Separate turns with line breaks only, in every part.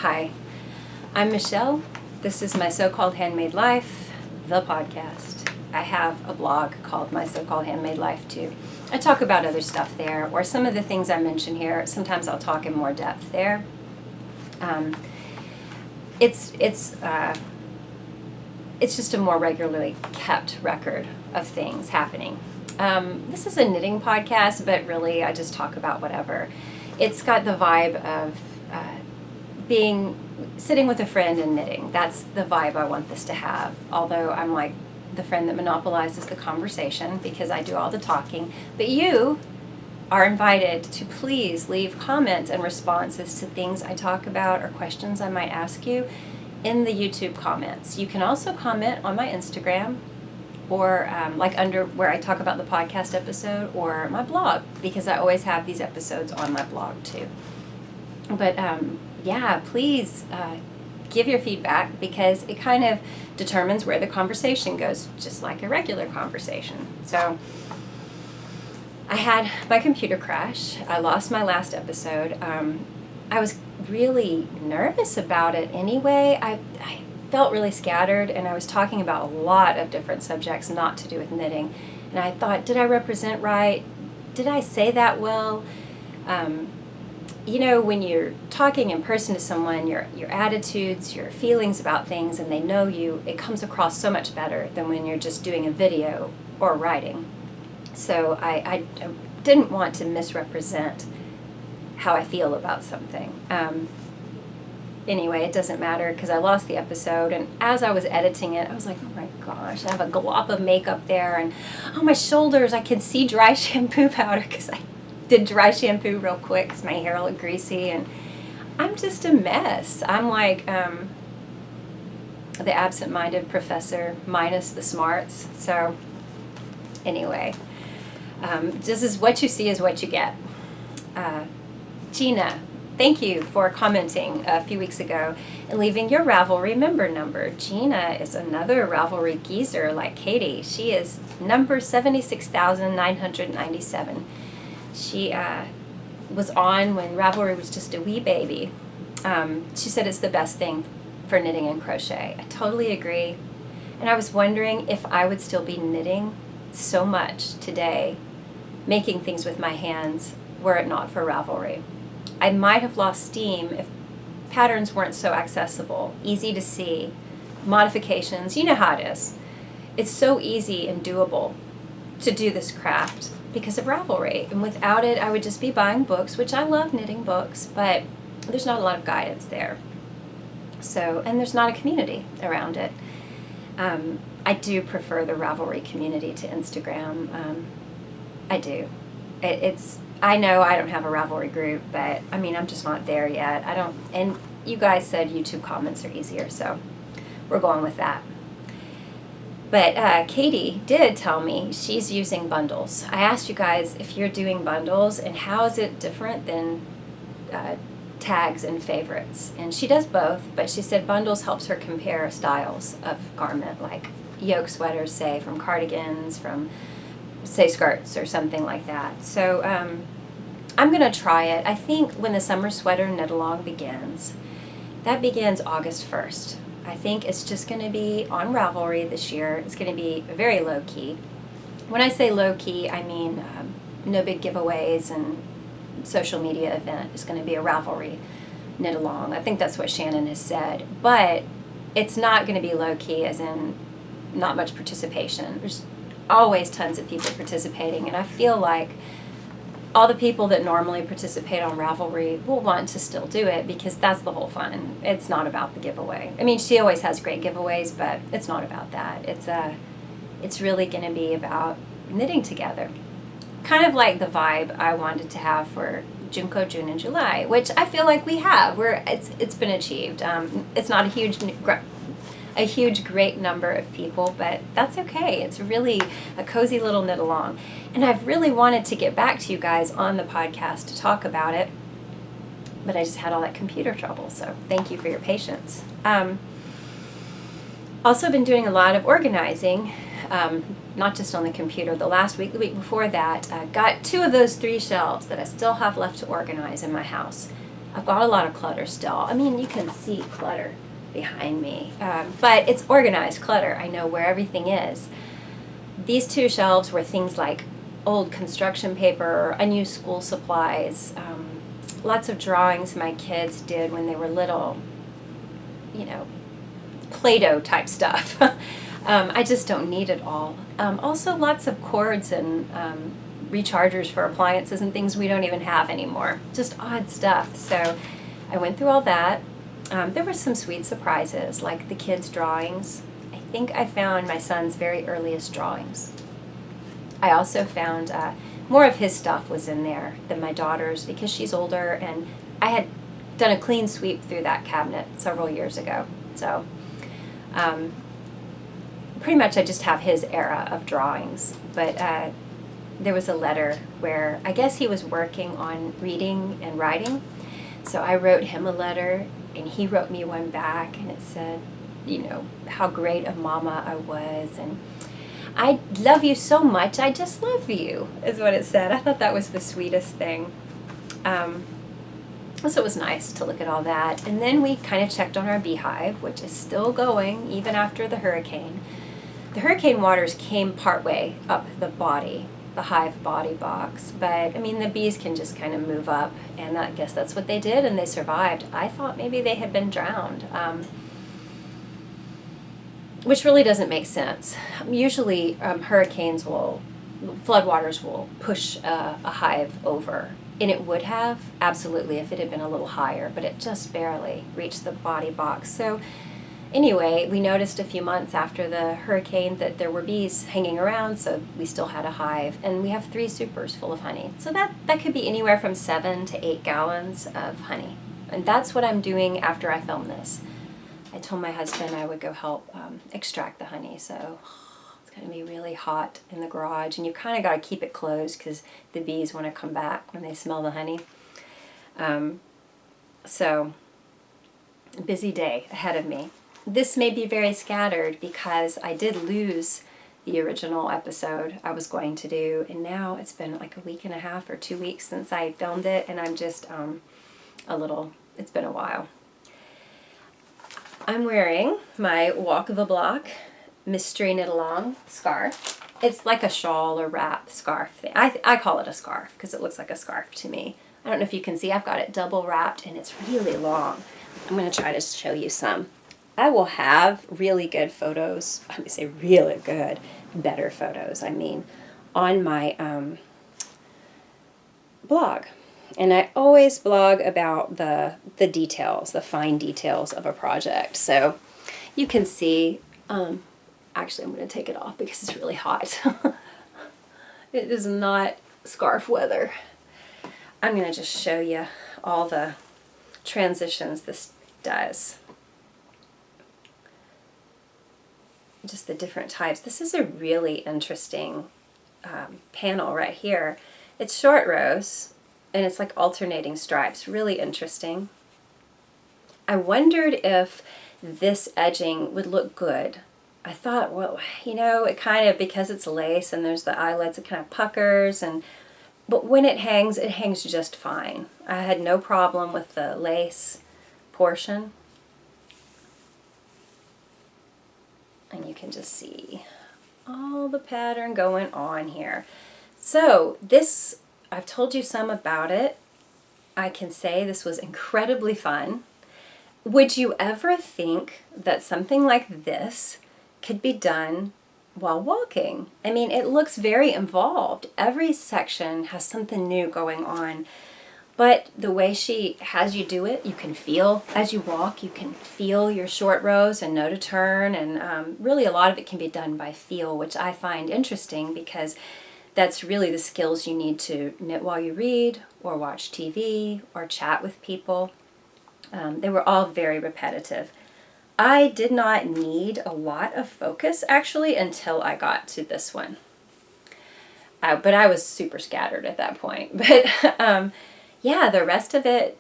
Hi, I'm Michelle. This is My So-Called Handmade Life, the podcast. I have a blog called My So-Called Handmade Life too. I talk about other stuff there, or some of the things I mention here. Sometimes I'll talk in more depth there. It's just a more regularly kept record of things happening. This is a knitting podcast, but really I just talk about whatever. It's got the vibe of sitting with a friend and knitting. That's the vibe I want this to have. Although I'm like the friend that monopolizes the conversation because I do all the talking. But you are invited to please leave comments and responses to things I talk about or questions I might ask you in the YouTube comments. You can also comment on my Instagram or like under where I talk about the podcast episode or my blog, because I always have these episodes on my blog too. But yeah, please give your feedback because it kind of determines where the conversation goes, just like a regular conversation. So I had my computer crash. I lost my last episode. I was really nervous about it anyway. I felt really scattered, and I was talking about a lot of different subjects not to do with knitting. And I thought, did I represent right? Did I say that well? You know, when you're talking in person to someone, your attitudes, your feelings about things, and they know you, it comes across so much better than when you're just doing a video or writing. So I didn't want to misrepresent how I feel about something. Anyway, it doesn't matter because I lost the episode, and as I was editing it, I was like, oh my gosh, I have a glop of makeup there, and on my shoulders I can see dry shampoo powder because I did dry shampoo real quick because my hair looked greasy, and I'm just a mess. I'm like the absent-minded professor minus the smarts. So anyway, this is what you see is what you get. Gina, thank you for commenting a few weeks ago and leaving your Ravelry member number. Gina is another Ravelry geezer like Katie. She is number 76,997. She was on when Ravelry was just a wee baby. She said it's the best thing for knitting and crochet. I totally agree. And I was wondering if I would still be knitting so much today, making things with my hands, were it not for Ravelry. I might have lost steam if patterns weren't so accessible, easy to see, modifications, you know how it is. It's so easy and doable to do this craft because of Ravelry. And without it, I would just be buying books, which I love knitting books, but there's not a lot of guidance there. So, and there's not a community around it. I do prefer the Ravelry community to Instagram. I do. I know I don't have a Ravelry group, but I mean, I'm just not there yet. And you guys said YouTube comments are easier, so we're going with that. But Katie did tell me she's using bundles. I asked you guys if you're doing bundles and how is it different than tags and favorites. And she does both, but she said bundles helps her compare styles of garment, like yoke sweaters, say, from cardigans, from, say, skirts or something like that. So I'm going to try it. I think when the summer sweater knit-along begins, that begins August 1st. I think it's just going to be on Ravelry this year. It's going to be very low-key. When I say low-key, I mean no big giveaways and social media event. It's going to be a Ravelry knit-along. I think that's what Shannon has said. But it's not going to be low-key as in not much participation. There's always tons of people participating, and I feel like all the people that normally participate on Ravelry will want to still do it because that's the whole fun. It's not about the giveaway. I mean, she always has great giveaways, but it's not about that. It's really going to be about knitting together. Kind of like the vibe I wanted to have for Junko, June, and July, which I feel like we have. It's been achieved. It's not a huge great number of people, but that's okay. It's really a cozy little knit along. And I've really wanted to get back to you guys on the podcast to talk about it, but I just had all that computer trouble, so thank you for your patience. Also been doing a lot of organizing, not just on the computer. The last week, the week before that, got 2 of those 3 shelves that I still have left to organize in my house I've got a lot of clutter still. I mean, you can see clutter behind me, but it's organized clutter. I know where everything is. These two shelves were things like old construction paper, unused school supplies, lots of drawings my kids did when they were little, you know, Play-Doh type stuff. I just don't need it all. Also lots of cords and rechargers for appliances and things we don't even have anymore. Just odd stuff. So I went through all that. There were some sweet surprises, like the kids' drawings. I think I found my son's very earliest drawings. I also found more of his stuff was in there than my daughter's because she's older, and I had done a clean sweep through that cabinet several years ago. So pretty much I just have his era of drawings. But there was a letter where I guess he was working on reading and writing. So I wrote him a letter, and he wrote me one back, and it said, you know, how great a mama I was, and I love you so much, I just love you, is what it said. I thought that was the sweetest thing. So it was nice to look at all that. And then we kind of checked on our beehive, which is still going even after the hurricane. The hurricane waters came partway up the hive body box. But, I mean, the bees can just kind of move up, and I guess that's what they did, and they survived. I thought maybe they had been drowned. Which really doesn't make sense. Usually hurricanes floodwaters will push a hive over. And it would have, absolutely, if it had been a little higher, but it just barely reached the body box. So anyway, we noticed a few months after the hurricane that there were bees hanging around, so we still had a hive. And we have 3 supers full of honey. So that could be anywhere from 7 to 8 gallons of honey. And that's what I'm doing after I film this. I told my husband I would go help extract the honey, so it's going to be really hot in the garage, and you kind of got to keep it closed because the bees want to come back when they smell the honey. So, busy day ahead of me. This may be very scattered because I did lose the original episode I was going to do, and now it's been like a week and a half or 2 weeks since I filmed it, and I'm just it's been a while. I'm wearing my Walk the Block Mystery Knit Along scarf. It's like a shawl or wrap scarf thing. I call it a scarf because it looks like a scarf to me. I don't know if you can see, I've got it double wrapped and it's really long. I'm going to try to show you some. I will have really good photos, let me say really good, better photos, I mean, on my blog. And I always blog about the details, the fine details of a project. So you can see, actually I'm going to take it off because it's really hot. It is not scarf weather. I'm going to just show you all the transitions this does. Just the different types. This is a really interesting panel right here. It's short rows. And it's like alternating stripes, really interesting. I wondered if this edging would look good. I thought, well, you know, it kind of, because it's lace and there's the eyelets, it kind of puckers, but when it hangs just fine. I had no problem with the lace portion. And you can just see all the pattern going on here. So this, I've told you some about it. I can say this was incredibly fun. Would you ever think that something like this could be done while walking? I mean, it looks very involved. Every section has something new going on. But the way she has you do it, you can feel as you walk, you can feel your short rows and know to turn. And really a lot of it can be done by feel, which I find interesting because that's really the skills you need to knit while you read or watch TV or chat with people. They were all very repetitive. I did not need a lot of focus actually until I got to this one. But I was super scattered at that point. But yeah, the rest of it,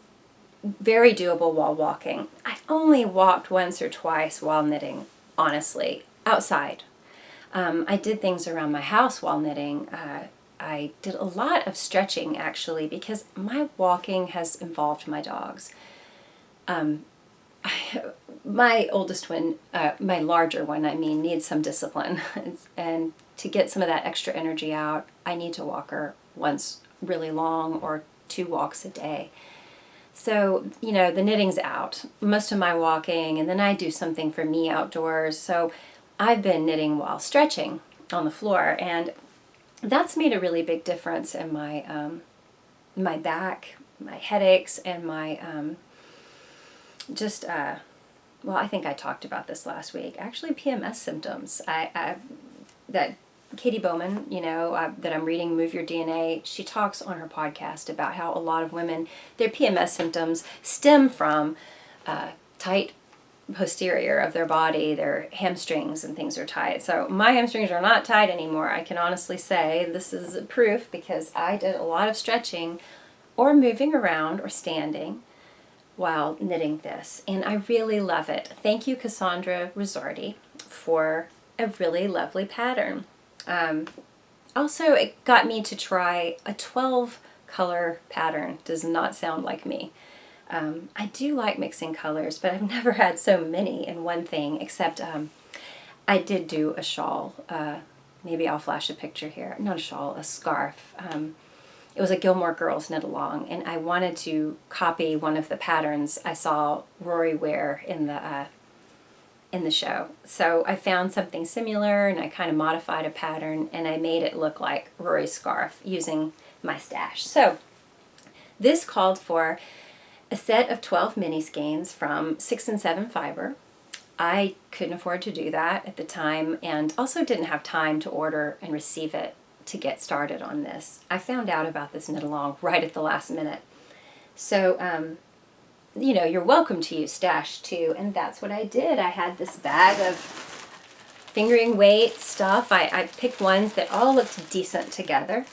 very doable while walking. I only walked once or twice while knitting, honestly, outside. I did things around my house while knitting. I did a lot of stretching, actually, because my walking has involved my dogs. My oldest one, my larger one, I mean, needs some discipline. And to get some of that extra energy out, I need to walk her once really long or 2 walks a day. So, you know, the knitting's out, most of my walking, and then I do something for me outdoors. So I've been knitting while stretching on the floor, and that's made a really big difference in my my back, my headaches, and my well, I think I talked about this last week. Actually, PMS symptoms. That Katie Bowman, you know, that I'm reading Move Your DNA, she talks on her podcast about how a lot of women, their PMS symptoms stem from tight posterior of their body. Their hamstrings and things are tight. So my hamstrings are not tight anymore. I can honestly say this is proof because I did a lot of stretching or moving around or standing while knitting this, and I really love it. Thank you, Cassandra Rizzardi, for a really lovely pattern. Also, it got me to try a 12 color pattern. Does not sound like me. I do like mixing colors, but I've never had so many in one thing, except I did do a shawl. Maybe I'll flash a picture here. Not a shawl, a scarf. It was a Gilmore Girls knit along, and I wanted to copy one of the patterns I saw Rory wear in the show. So I found something similar, and I kind of modified a pattern, and I made it look like Rory's scarf using my stash. So this called for a set of 12 mini skeins from 6 and 7 fiber. I couldn't afford to do that at the time, and also didn't have time to order and receive it to get started on this. I found out about this knit along right at the last minute. So, you know, you're welcome to use stash too, and that's what I did. I had this bag of fingering weight stuff. I picked ones that all looked decent together,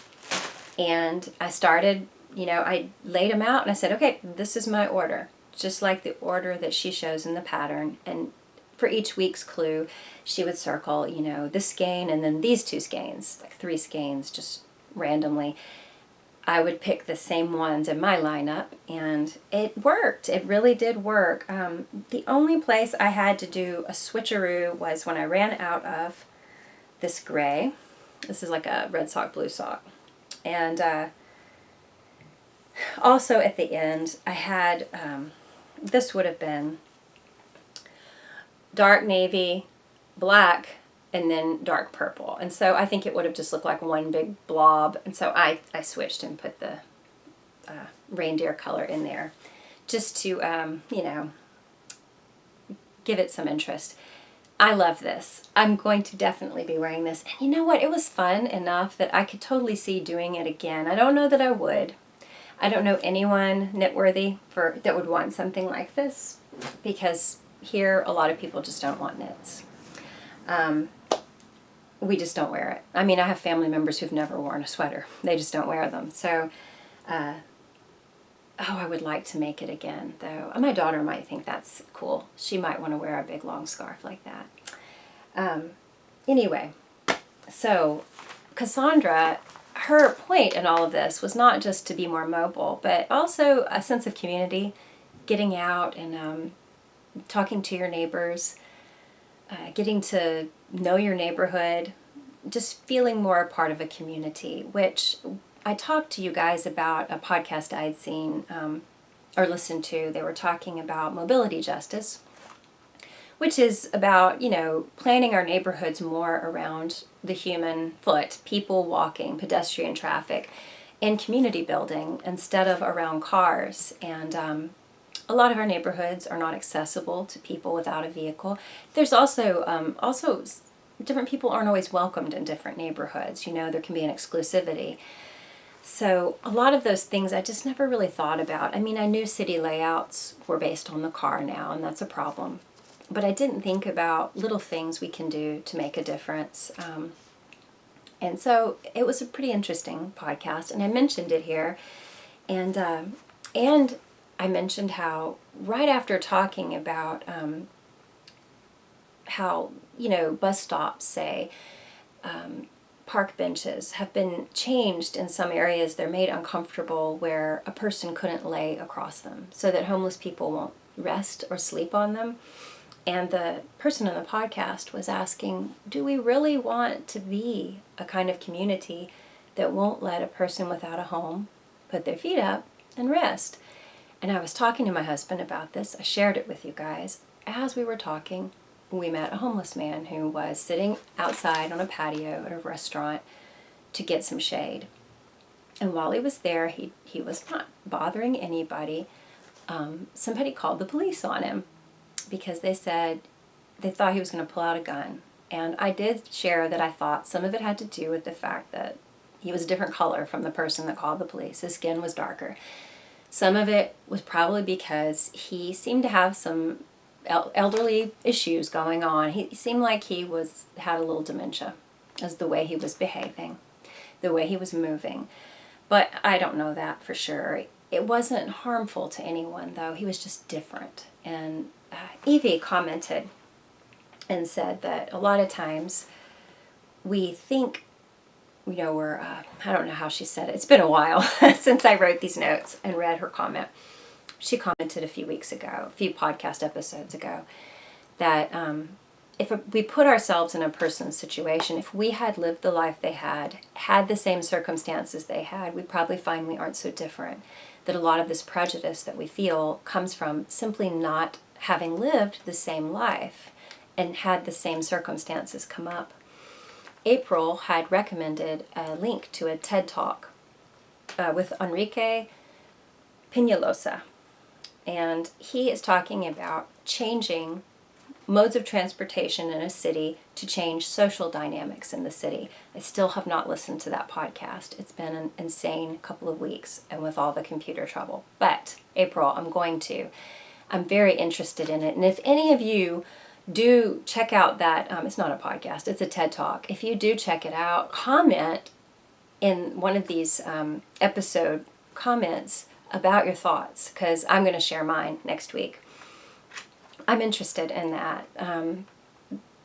and I started, you know, I laid them out and I said, okay, this is my order, just like the order that she shows in the pattern. And for each week's clue, she would circle, you know, this skein and then these 2 skeins, like 3 skeins, just randomly. I would pick the same ones in my lineup, and it worked. It really did work. The only place I had to do a switcheroo was when I ran out of this gray. This is like a red sock, blue sock. And also at the end, I had, this would have been dark navy, black, and then dark purple. And so I think it would have just looked like one big blob. And so I switched and put the reindeer color in there just to, you know, give it some interest. I love this. I'm going to definitely be wearing this. And you know what? It was fun enough that I could totally see doing it again. I don't know that I would. I don't know anyone knitworthy that would want something like this, because here a lot of people just don't want knits. We just don't wear it. I mean, I have family members who've never worn a sweater. They just don't wear them. So, oh, I would like to make it again, though. My daughter might think that's cool. She might want to wear a big long scarf like that. Anyway, so Cassandra, her point in all of this was not just to be more mobile, but also a sense of community, getting out and talking to your neighbors, getting to know your neighborhood, just feeling more a part of a community, which I talked to you guys about a podcast I'd seen or listened to. They were talking about mobility justice, which is about, you know, planning our neighborhoods more around the human foot, people walking, pedestrian traffic, and community building instead of around cars. And a lot of our neighborhoods are not accessible to people without a vehicle. There's also different people aren't always welcomed in different neighborhoods. You know, there can be an exclusivity. So a lot of those things I just never really thought about. I mean, I knew city layouts were based on the car now, and that's a problem. But I didn't think about little things we can do to make a difference. And so it was a pretty interesting podcast, and I mentioned it here. And I mentioned how right after talking about how, you know, bus stops say park benches have been changed in some areas. They're made uncomfortable where a person couldn't lay across them so that homeless people won't rest or sleep on them. And the person on the podcast was asking, do we really want to be a kind of community that won't let a person without a home put their feet up and rest? And I was talking to my husband about this. I shared it with you guys. As we were talking, we met a homeless man who was sitting outside on a patio at a restaurant to get some shade. And while he was there, he was not bothering anybody. Somebody called the police on him because they said they thought he was going to pull out a gun. And I did share that I thought some of it had to do with the fact that he was a different color from the person that called the police. His skin was darker. Some of it was probably because he seemed to have some elderly issues going on. He seemed like he had a little dementia as the way he was behaving, the way he was moving. But I don't know that for sure. It wasn't harmful to anyone, though. He was just different. And Evie commented and said that a lot of times we think, we're, I don't know how she said it. It's been a while since I wrote these notes and read her comment. She commented a few podcast episodes ago, that if we put ourselves in a person's situation, if we had lived the life they had the same circumstances they had, we'd probably find we aren't so different. That a lot of this prejudice that we feel comes from simply not having lived the same life and had the same circumstances come up. April had recommended a link to a TED Talk with Enrique Peñalosa. And he is talking about changing modes of transportation in a city to change social dynamics in the city. I still have not listened to that podcast. It's been an insane couple of weeks and with all the computer trouble. But April, I'm very interested in it. And if any of you do check out that, it's not a podcast, it's a TED Talk. If you do check it out, comment in one of these episode comments about your thoughts, because I'm going to share mine next week. I'm interested in that.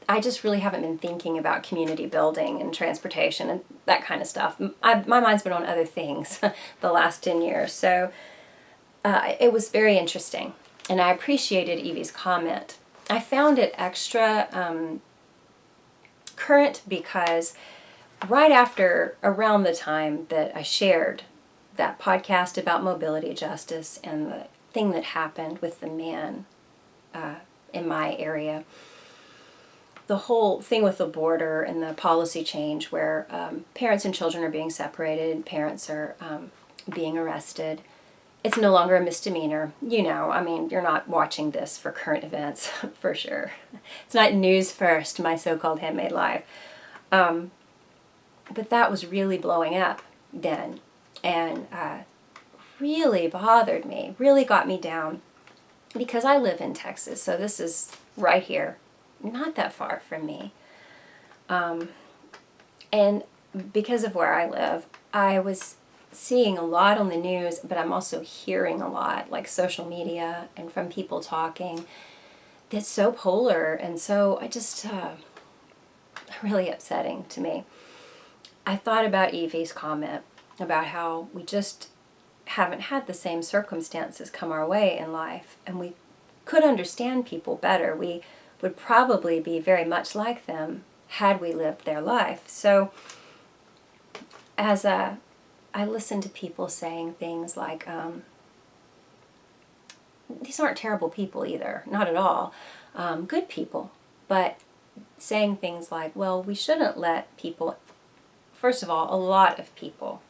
I just really haven't been thinking about community building and transportation and that kind of stuff. My mind's been on other things the last 10 years. So it was very interesting. And I appreciated Evie's comment. I found it extra current because around the time that I shared that podcast about mobility justice and the thing that happened with the man in my area, the whole thing with the border and the policy change where parents and children are being separated, parents are being arrested. It's no longer a misdemeanor. You're not watching this for current events, for sure. It's not news first, my so-called Handmade life. But that was really blowing up then. And really bothered me, really got me down, because I live in Texas, so this is right here, not that far from me. And because of where I live, I was seeing a lot on the news, but I'm also hearing a lot, like social media and from people talking, that's so polar, and so really upsetting to me. I thought about Evie's comment about how we just haven't had the same circumstances come our way in life, and we could understand people better. We would probably be very much like them had we lived their life. So as I listen to people saying things like, these aren't terrible people either, not at all, good people, but saying things like, well, we shouldn't let people, first of all, a lot of people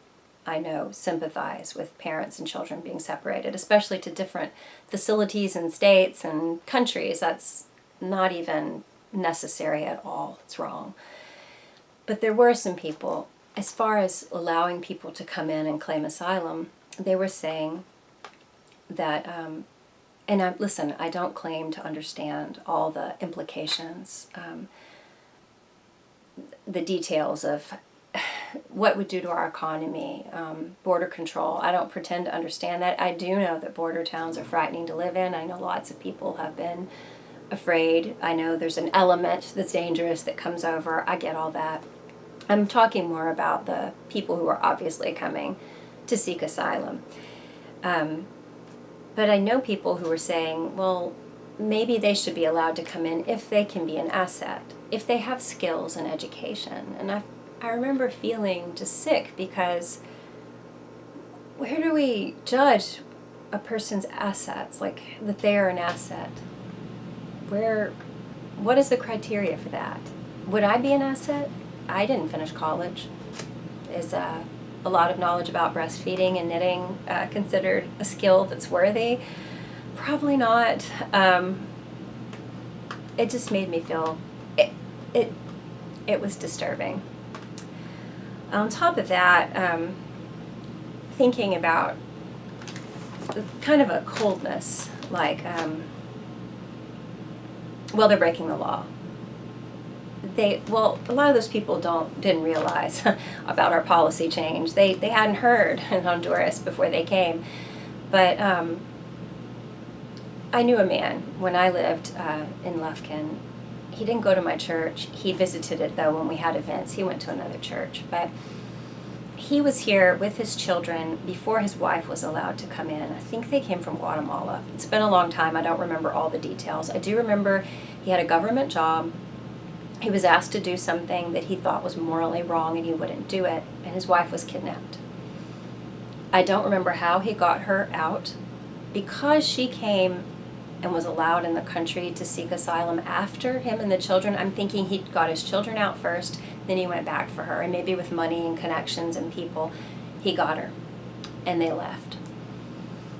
I know sympathize with parents and children being separated, especially to different facilities and states and countries. That's not even necessary at all. It's wrong. But there were some people, as far as allowing people to come in and claim asylum, they were saying that, listen, I don't claim to understand all the implications, the details of what would do to our economy, border control. I don't pretend to understand that. I do know that border towns are frightening to live in. I know lots of people have been afraid. I know there's an element that's dangerous that comes over. I get all that. I'm talking more about the people who are obviously coming to seek asylum. But I know people who are saying, well, maybe they should be allowed to come in if they can be an asset, if they have skills and education. And I remember feeling just sick, because where do we judge a person's assets, like that they are an asset? What is the criteria for that? Would I be an asset? I didn't finish college. Is a lot of knowledge about breastfeeding and knitting considered a skill that's worthy? Probably not. It just made me feel, it was disturbing. On top of that, thinking about kind of a coldness, like, well, they're breaking the law. A lot of those people didn't realize about our policy change. They hadn't heard in Honduras before they came. But I knew a man when I lived in Lufkin. He didn't go to my church. He visited it, though, when we had events. He went to another church. But he was here with his children before his wife was allowed to come in. I think they came from Guatemala. It's been a long time. I don't remember all the details. I do remember he had a government job. He was asked to do something that he thought was morally wrong, and he wouldn't do it, and his wife was kidnapped. I don't remember how he got her out. Because she came and was allowed in the country to seek asylum after him and the children, I'm thinking he got his children out first, then he went back for her, and maybe with money and connections and people, he got her, and they left.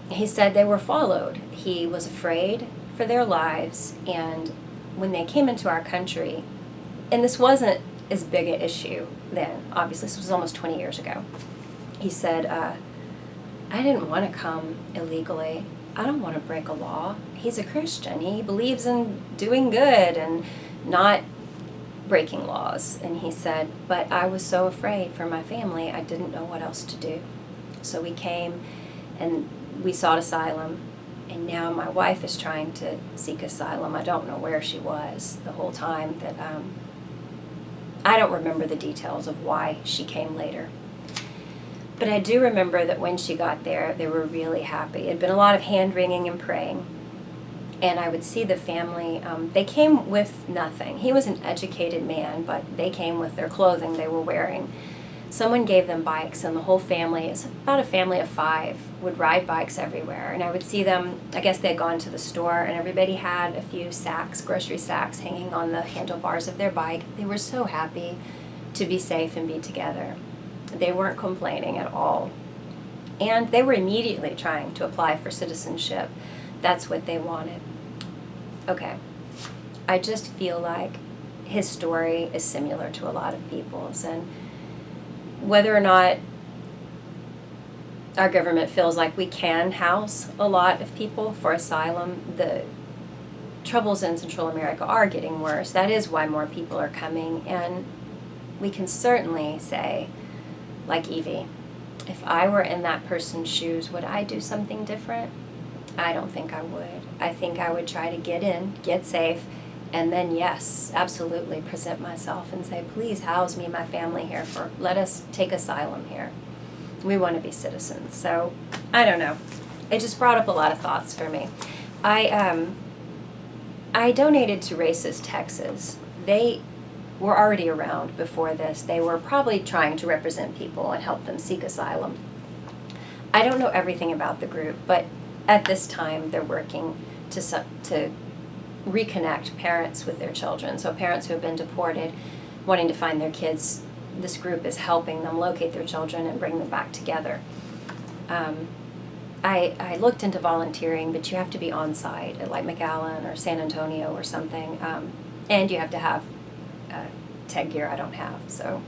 He said they were followed. He was afraid for their lives, and when they came into our country, and this wasn't as big an issue then, obviously, this was almost 20 years ago. He said, I didn't want to come illegally. I don't want to break a law. He's a Christian. He believes in doing good and not breaking laws. And he said, but I was so afraid for my family, I didn't know what else to do. So we came and we sought asylum. And now my wife is trying to seek asylum. I don't know where she was the whole time that, I don't remember the details of why she came later. But I do remember that when she got there, they were really happy. It had been a lot of hand-wringing and praying. And I would see the family, they came with nothing. He was an educated man, but they came with their clothing they were wearing. Someone gave them bikes, and the whole family, it's about a family of 5, would ride bikes everywhere. And I would see them, I guess they had gone to the store, and everybody had a few sacks, grocery sacks, hanging on the handlebars of their bike. They were so happy to be safe and be together. They weren't complaining at all. And they were immediately trying to apply for citizenship. That's what they wanted. Okay. I just feel like his story is similar to a lot of people's, and whether or not our government feels like we can house a lot of people for asylum, the troubles in Central America are getting worse. That is why more people are coming, and we can certainly say, like Evie, if I were in that person's shoes, would I do something different? I don't think I would. I think I would try to get in, get safe, and then, yes, absolutely present myself and say, please house me and my family here, let us take asylum here. We want to be citizens. So, I don't know. It just brought up a lot of thoughts for me. I donated to Racist Texas. They were already around before this. They were probably trying to represent people and help them seek asylum. I don't know everything about the group, but at this time they're working to reconnect parents with their children. So parents who have been deported, wanting to find their kids, this group is helping them locate their children and bring them back together. I looked into volunteering, but you have to be on site at like McAllen or San Antonio or something, and you have to have tech gear I don't have. So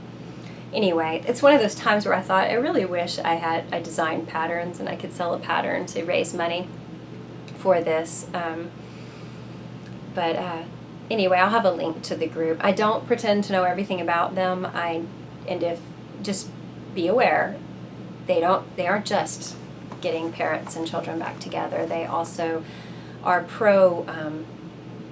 anyway, it's one of those times where I thought I really wish I designed patterns and I could sell a pattern to raise money for this. But anyway, I'll have a link to the group. I don't pretend to know everything about them. Just be aware, they aren't just getting parents and children back together. They also are pro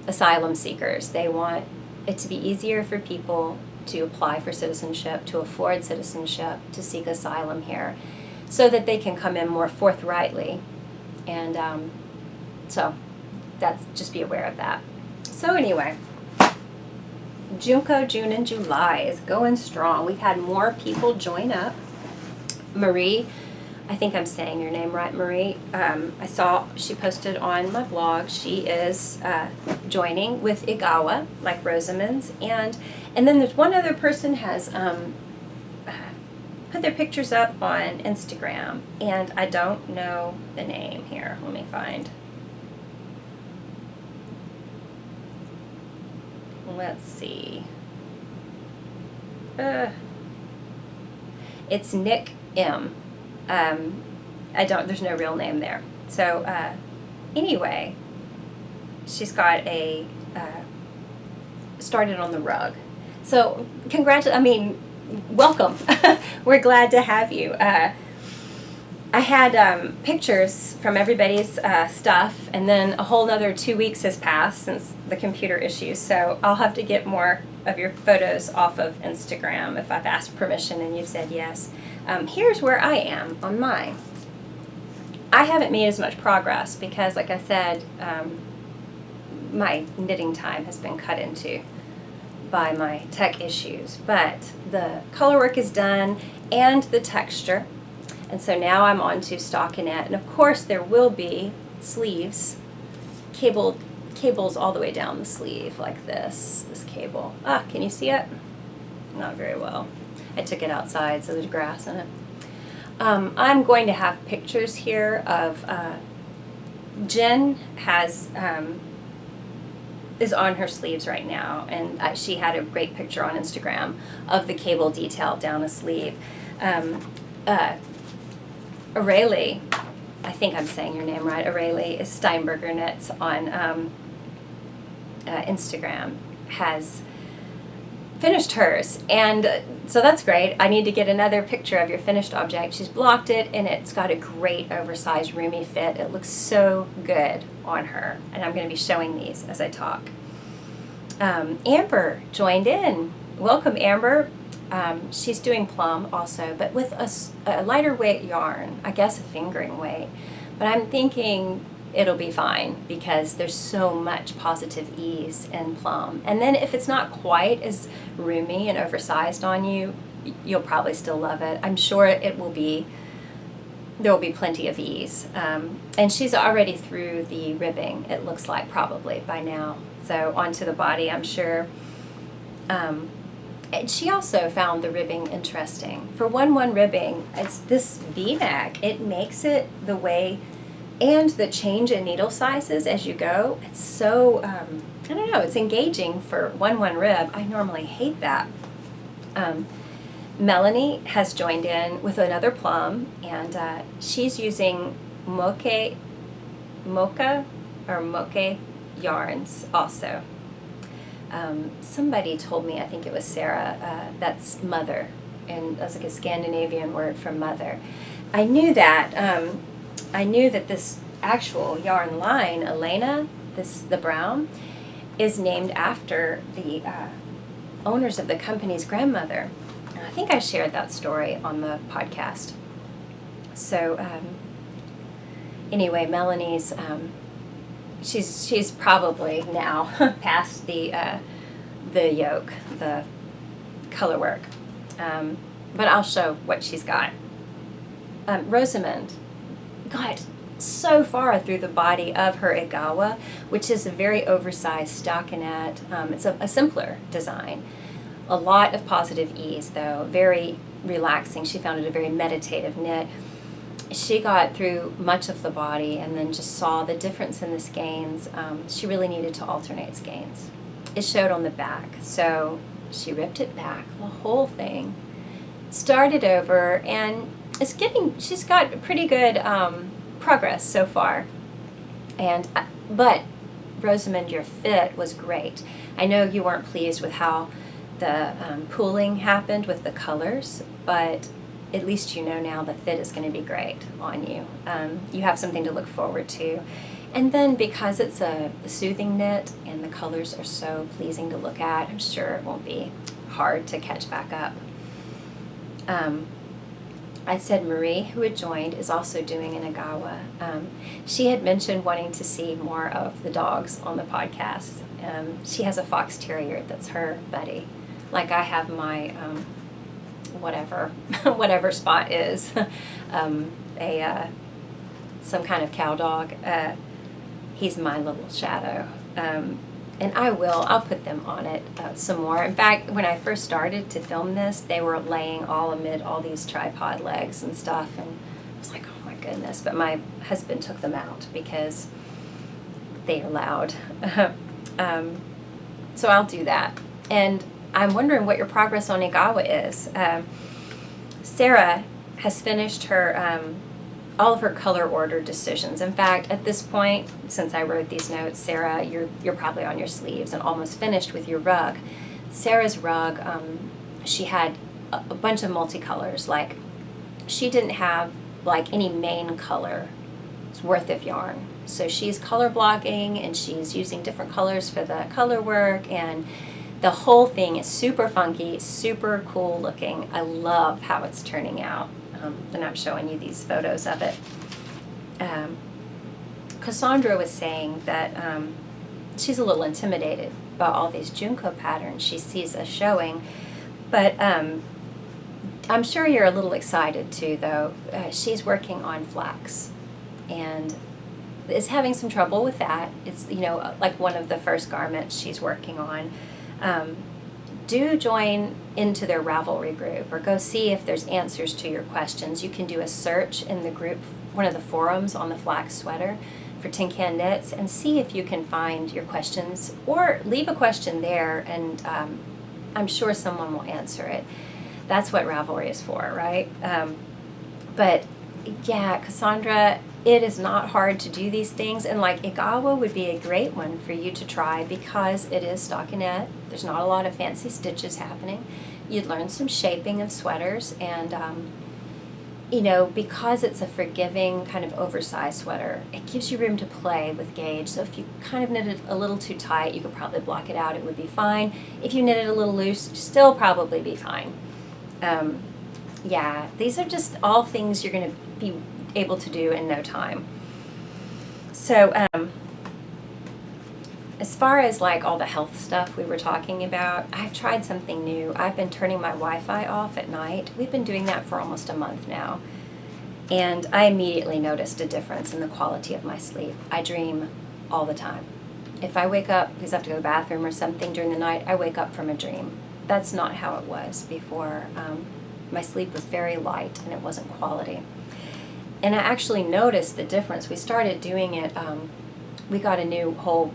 asylum seekers. They want it to be easier for people to apply for citizenship, to afford citizenship, to seek asylum here, so that they can come in more forthrightly. And so just be aware of that. So anyway, Junko, June, and July is going strong. We've had more people join up. Marie, I think I'm saying your name right, Marie. I saw she posted on my blog. She is joining with Igawa, like Rosamond's, and then there's one other person has put their pictures up on Instagram, and I don't know the name here. Let me find. Let's see. It's Nick M. There's no real name there. So, anyway, she's got a, started on the rug. So, welcome. We're glad to have you. I had pictures from everybody's stuff, and then a whole other 2 weeks has passed since the computer issues, so I'll have to get more of your photos off of Instagram if I've asked permission and you've said yes. Here's where I am on mine. I haven't made as much progress because, like I said, my knitting time has been cut into by my tech issues, but the color work is done and the texture. And so now I'm on to stockinette, and of course there will be sleeves, cables all the way down the sleeve like this cable. Can you see it? Not very well. I took it outside so there's grass in it. I'm going to have pictures here of, Jen is on her sleeves right now, and she had a great picture on Instagram of the cable detail down a sleeve. Aurelie, I think I'm saying your name right, Aurelie is Steinberger Knits on Instagram, has finished hers, and so that's great. I need to get another picture of your finished object. She's blocked it, and it's got a great oversized roomy fit. It looks so good on her, and I'm going to be showing these as I talk. Amber joined in. Welcome, Amber. She's doing PLUM also, but with a lighter weight yarn, I guess a fingering weight. But I'm thinking it'll be fine because there's so much positive ease in PLUM. And then if it's not quite as roomy and oversized on you, you'll probably still love it. I'm sure there will be plenty of ease. And she's already through the ribbing, it looks like, probably by now. So onto the body, I'm sure. And she also found the ribbing interesting. For 1/1 ribbing, it's this V-neck. It makes it the way, and the change in needle sizes as you go. It's so, I don't know, it's engaging for 1/1 rib. I normally hate that. Melanie has joined in with another PLUM, and she's using mocha yarns also. Somebody told me, I think it was Sarah, that's mother, and that's like a Scandinavian word for mother. I knew that this actual yarn line, Elena, the brown, is named after the owners of the company's grandmother. And I think I shared that story on the podcast. So anyway, Melanie's she's probably now past the yoke, the color work, but I'll show what she's got. Rosamond got so far through the body of her Igawa, which is a very oversized stockinette. It's a simpler design. A lot of positive ease, though, very relaxing. She found it a very meditative knit. She got through much of the body and then just saw the difference in the skeins. She really needed to alternate skeins. It showed on the back, so she ripped it back, the whole thing, started over, and she's got pretty good progress so far. But Rosamond, your fit was great. I know you weren't pleased with how the pooling happened with the colors, but at least you know now the fit is going to be great on you. You have something to look forward to. And then because it's a soothing knit and the colors are so pleasing to look at, I'm sure it won't be hard to catch back up. I said Marie, who had joined, is also doing an Agawa. She had mentioned wanting to see more of the dogs on the podcast. She has a fox terrier that's her buddy. Like I have my whatever Spot is, some kind of cow dog. He's my little shadow. And I'll put them on it some more. In fact, when I first started to film this, they were laying all amid all these tripod legs and stuff, and I was like, oh my goodness. But my husband took them out because they are loud. So I'll do that. And I'm wondering what your progress on Igawa is. Sarah has finished her all of her color order decisions. In fact, at this point, since I wrote these notes, Sarah, you're probably on your sleeves and almost finished with your rug. Sarah's rug, she had a bunch of multicolors. Like, she didn't have like any main color worth of yarn. So she's color blocking and she's using different colors for the color work, and the whole thing is super funky, super cool looking. I love how it's turning out. And I'm showing you these photos of it. Cassandra was saying that she's a little intimidated by all these Junko patterns she sees us showing, but I'm sure you're a little excited too, though. She's working on flax and is having some trouble with that. It's, like one of the first garments she's working on. Do join into their Ravelry group or go see if there's answers to your questions. You can do a search in the group, one of the forums on the flax sweater for Tin Can Knits, and see if you can find your questions, or leave a question there and I'm sure someone will answer it. That's what Ravelry is for, right? But yeah, Cassandra, it is not hard to do these things, and like Igawa would be a great one for you to try because it is stockinette. There's not a lot of fancy stitches happening. You'd learn some shaping of sweaters, and because it's a forgiving kind of oversized sweater, it gives you room to play with gauge. So if you kind of knit it a little too tight, you could probably block it out. It would be fine. If you knit it a little loose, still probably be fine. Yeah, these are just all things you're going to be able to do in no time. So as far as like all the health stuff we were talking about, I've tried something new. I've been turning my Wi-Fi off at night. We've been doing that for almost a month now. And I immediately noticed a difference in the quality of my sleep. I dream all the time. If I wake up because I have to go to the bathroom or something during the night, I wake up from a dream. That's not how it was before. My sleep was very light and it wasn't quality. And I actually noticed the difference. We started doing it, we got a new whole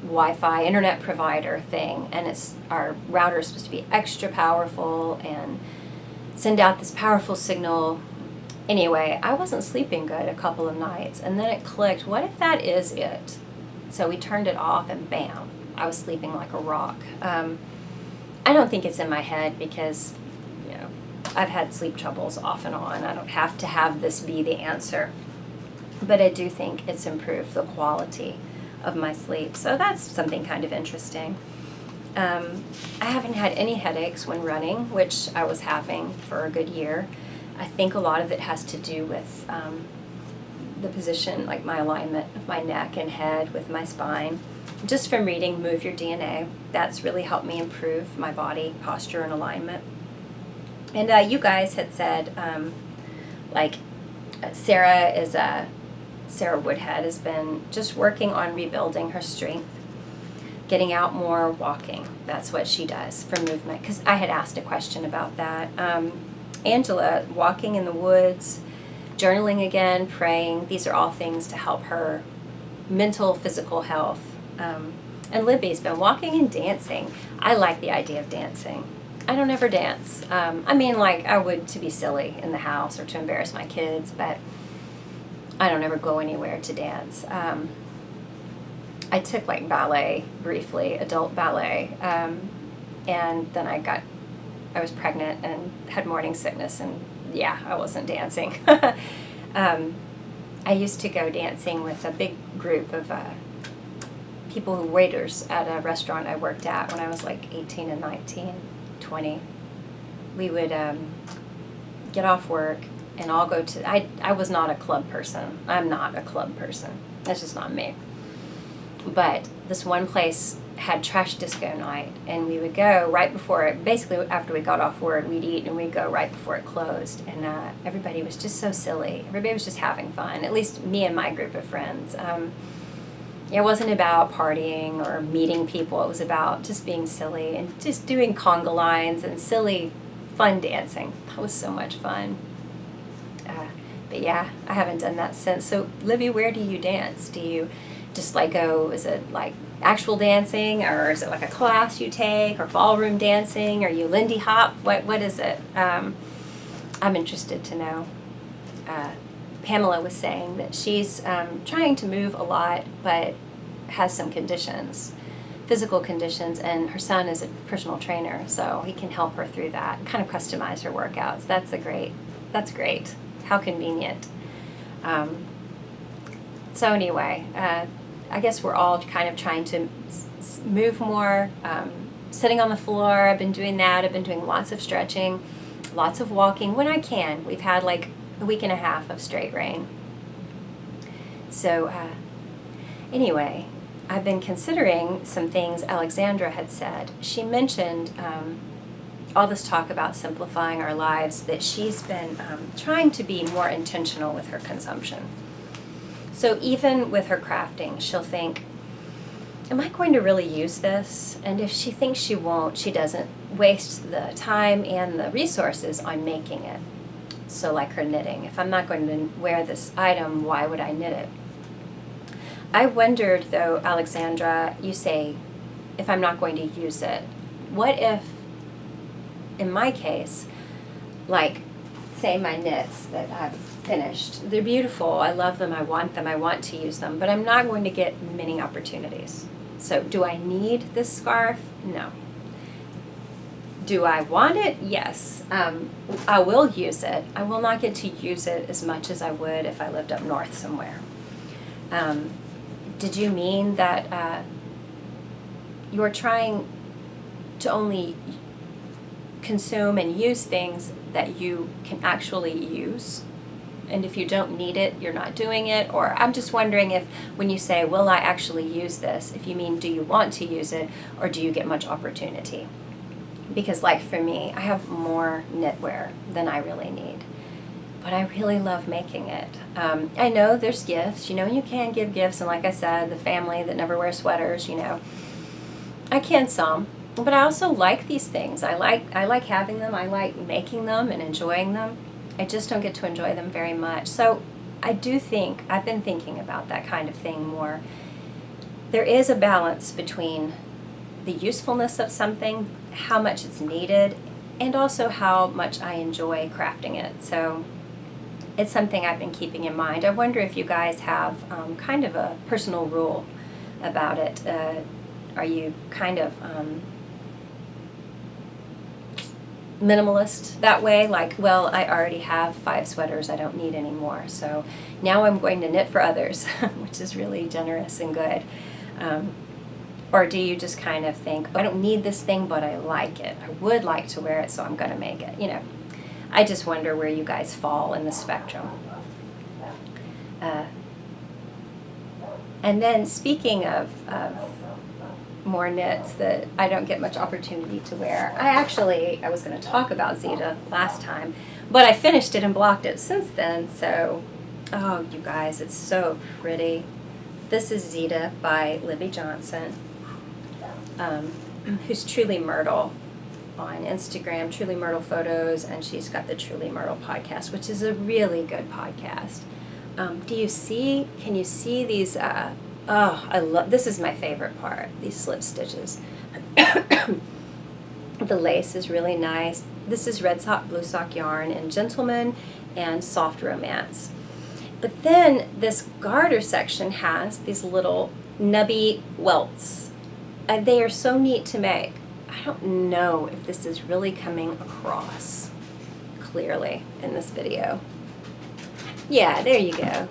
Wi-Fi internet provider thing, and our router is supposed to be extra powerful and send out this powerful signal. Anyway, I wasn't sleeping good a couple of nights, and then it clicked, what if that is it? So we turned it off and bam, I was sleeping like a rock. I don't think it's in my head because I've had sleep troubles off and on. I don't have to have this be the answer. But I do think it's improved the quality of my sleep. So that's something kind of interesting. I haven't had any headaches when running, which I was having for a good year. I think a lot of it has to do with the position, like my alignment of my neck and head with my spine. Just from reading Move Your DNA, that's really helped me improve my body posture and alignment. And you guys had said, Sarah Woodhead has been just working on rebuilding her strength, getting out more, walking. That's what she does for movement, because I had asked a question about that. Angela, walking in the woods, journaling again, praying, these are all things to help her mental, physical health. And Libby's been walking and dancing. I like the idea of dancing. I don't ever dance. I would to be silly in the house or to embarrass my kids, but I don't ever go anywhere to dance. I took ballet briefly, adult ballet, and then I was pregnant and had morning sickness, and yeah, I wasn't dancing. I used to go dancing with a big group of people who waiters at a restaurant I worked at when I was like 18 and 19, 20. We would get off work and all go to, I was not a club person. I'm not a club person. That's just not me. But this one place had trash disco night, and we would go right before it, basically after we got off work, we'd eat and we'd go right before it closed. And everybody was just so silly. Everybody was just having fun, at least me and my group of friends. It wasn't about partying or meeting people. It was about just being silly and just doing conga lines and silly, fun dancing. That was so much fun. But yeah, I haven't done that since. So, Libby, where do you dance? Do you just like go, is it like actual dancing, or is it like a class you take, or ballroom dancing, or you Lindy Hop? What is it? I'm interested to know. Pamela was saying that she's trying to move a lot, but has some conditions, physical conditions, and her son is a personal trainer, so he can help her through that, kind of customize her workouts. That's great. How convenient. So anyway, I guess we're all kind of trying to move more, sitting on the floor. I've been doing that. I've been doing lots of stretching, lots of walking when I can. We've had like a week and a half of straight rain. So anyway, I've been considering some things Alexandra had said. She mentioned all this talk about simplifying our lives, that she's been trying to be more intentional with her consumption. So even with her crafting, she'll think, am I going to really use this? And if she thinks she won't, she doesn't waste the time and the resources on making it. So like her knitting, if I'm not going to wear this item, why would I knit it? I wondered though, Alexandra, you say, if I'm not going to use it, what if, in my case, like, say my knits that I've finished, they're beautiful, I love them, I want to use them, but I'm not going to get many opportunities. So do I need this scarf? No. Do I want it? Yes. I will use it. I will not get to use it as much as I would if I lived up north somewhere. Did you mean that you're trying to only consume and use things that you can actually use? And if you don't need it, you're not doing it? Or I'm just wondering if when you say, will I actually use this, if you mean do you want to use it, or do you get much opportunity? Because like for me, I have more knitwear than I really need. But I really love making it. I know there's gifts, and you can give gifts, and like I said, the family that never wears sweaters, I can some. But I also like these things. I like having them. I like making them and enjoying them. I just don't get to enjoy them very much. So I do think, I've been thinking about that kind of thing more. There is a balance between the usefulness of something, how much it's needed, and also how much I enjoy crafting it. So it's something I've been keeping in mind. I wonder if you guys have kind of a personal rule about it. Are you kind of minimalist that way, like, well, I already have 5 sweaters, I don't need any more, so now I'm going to knit for others, which is really generous and good. Or do you just kind of think, I don't need this thing, but I like it, I would like to wear it, so I'm going to make it. I just wonder where you guys fall in the spectrum. And then speaking of more knits that I don't get much opportunity to wear. I was going to talk about Zeta last time, but I finished it and blocked it since then, so, oh, you guys, it's so pretty. This is Zeta by Libby Johnson, who's Truly Myrtle on Instagram, Truly Myrtle Photos, and she's got the Truly Myrtle podcast, which is a really good podcast. Can you see these, this is my favorite part, these slip stitches. The lace is really nice. This is Red Sock Blue Sock yarn and Gentleman and Soft Romance. But then this garter section has these little nubby welts. They are so neat to make. I don't know if this is really coming across clearly in this video. Yeah, there you go.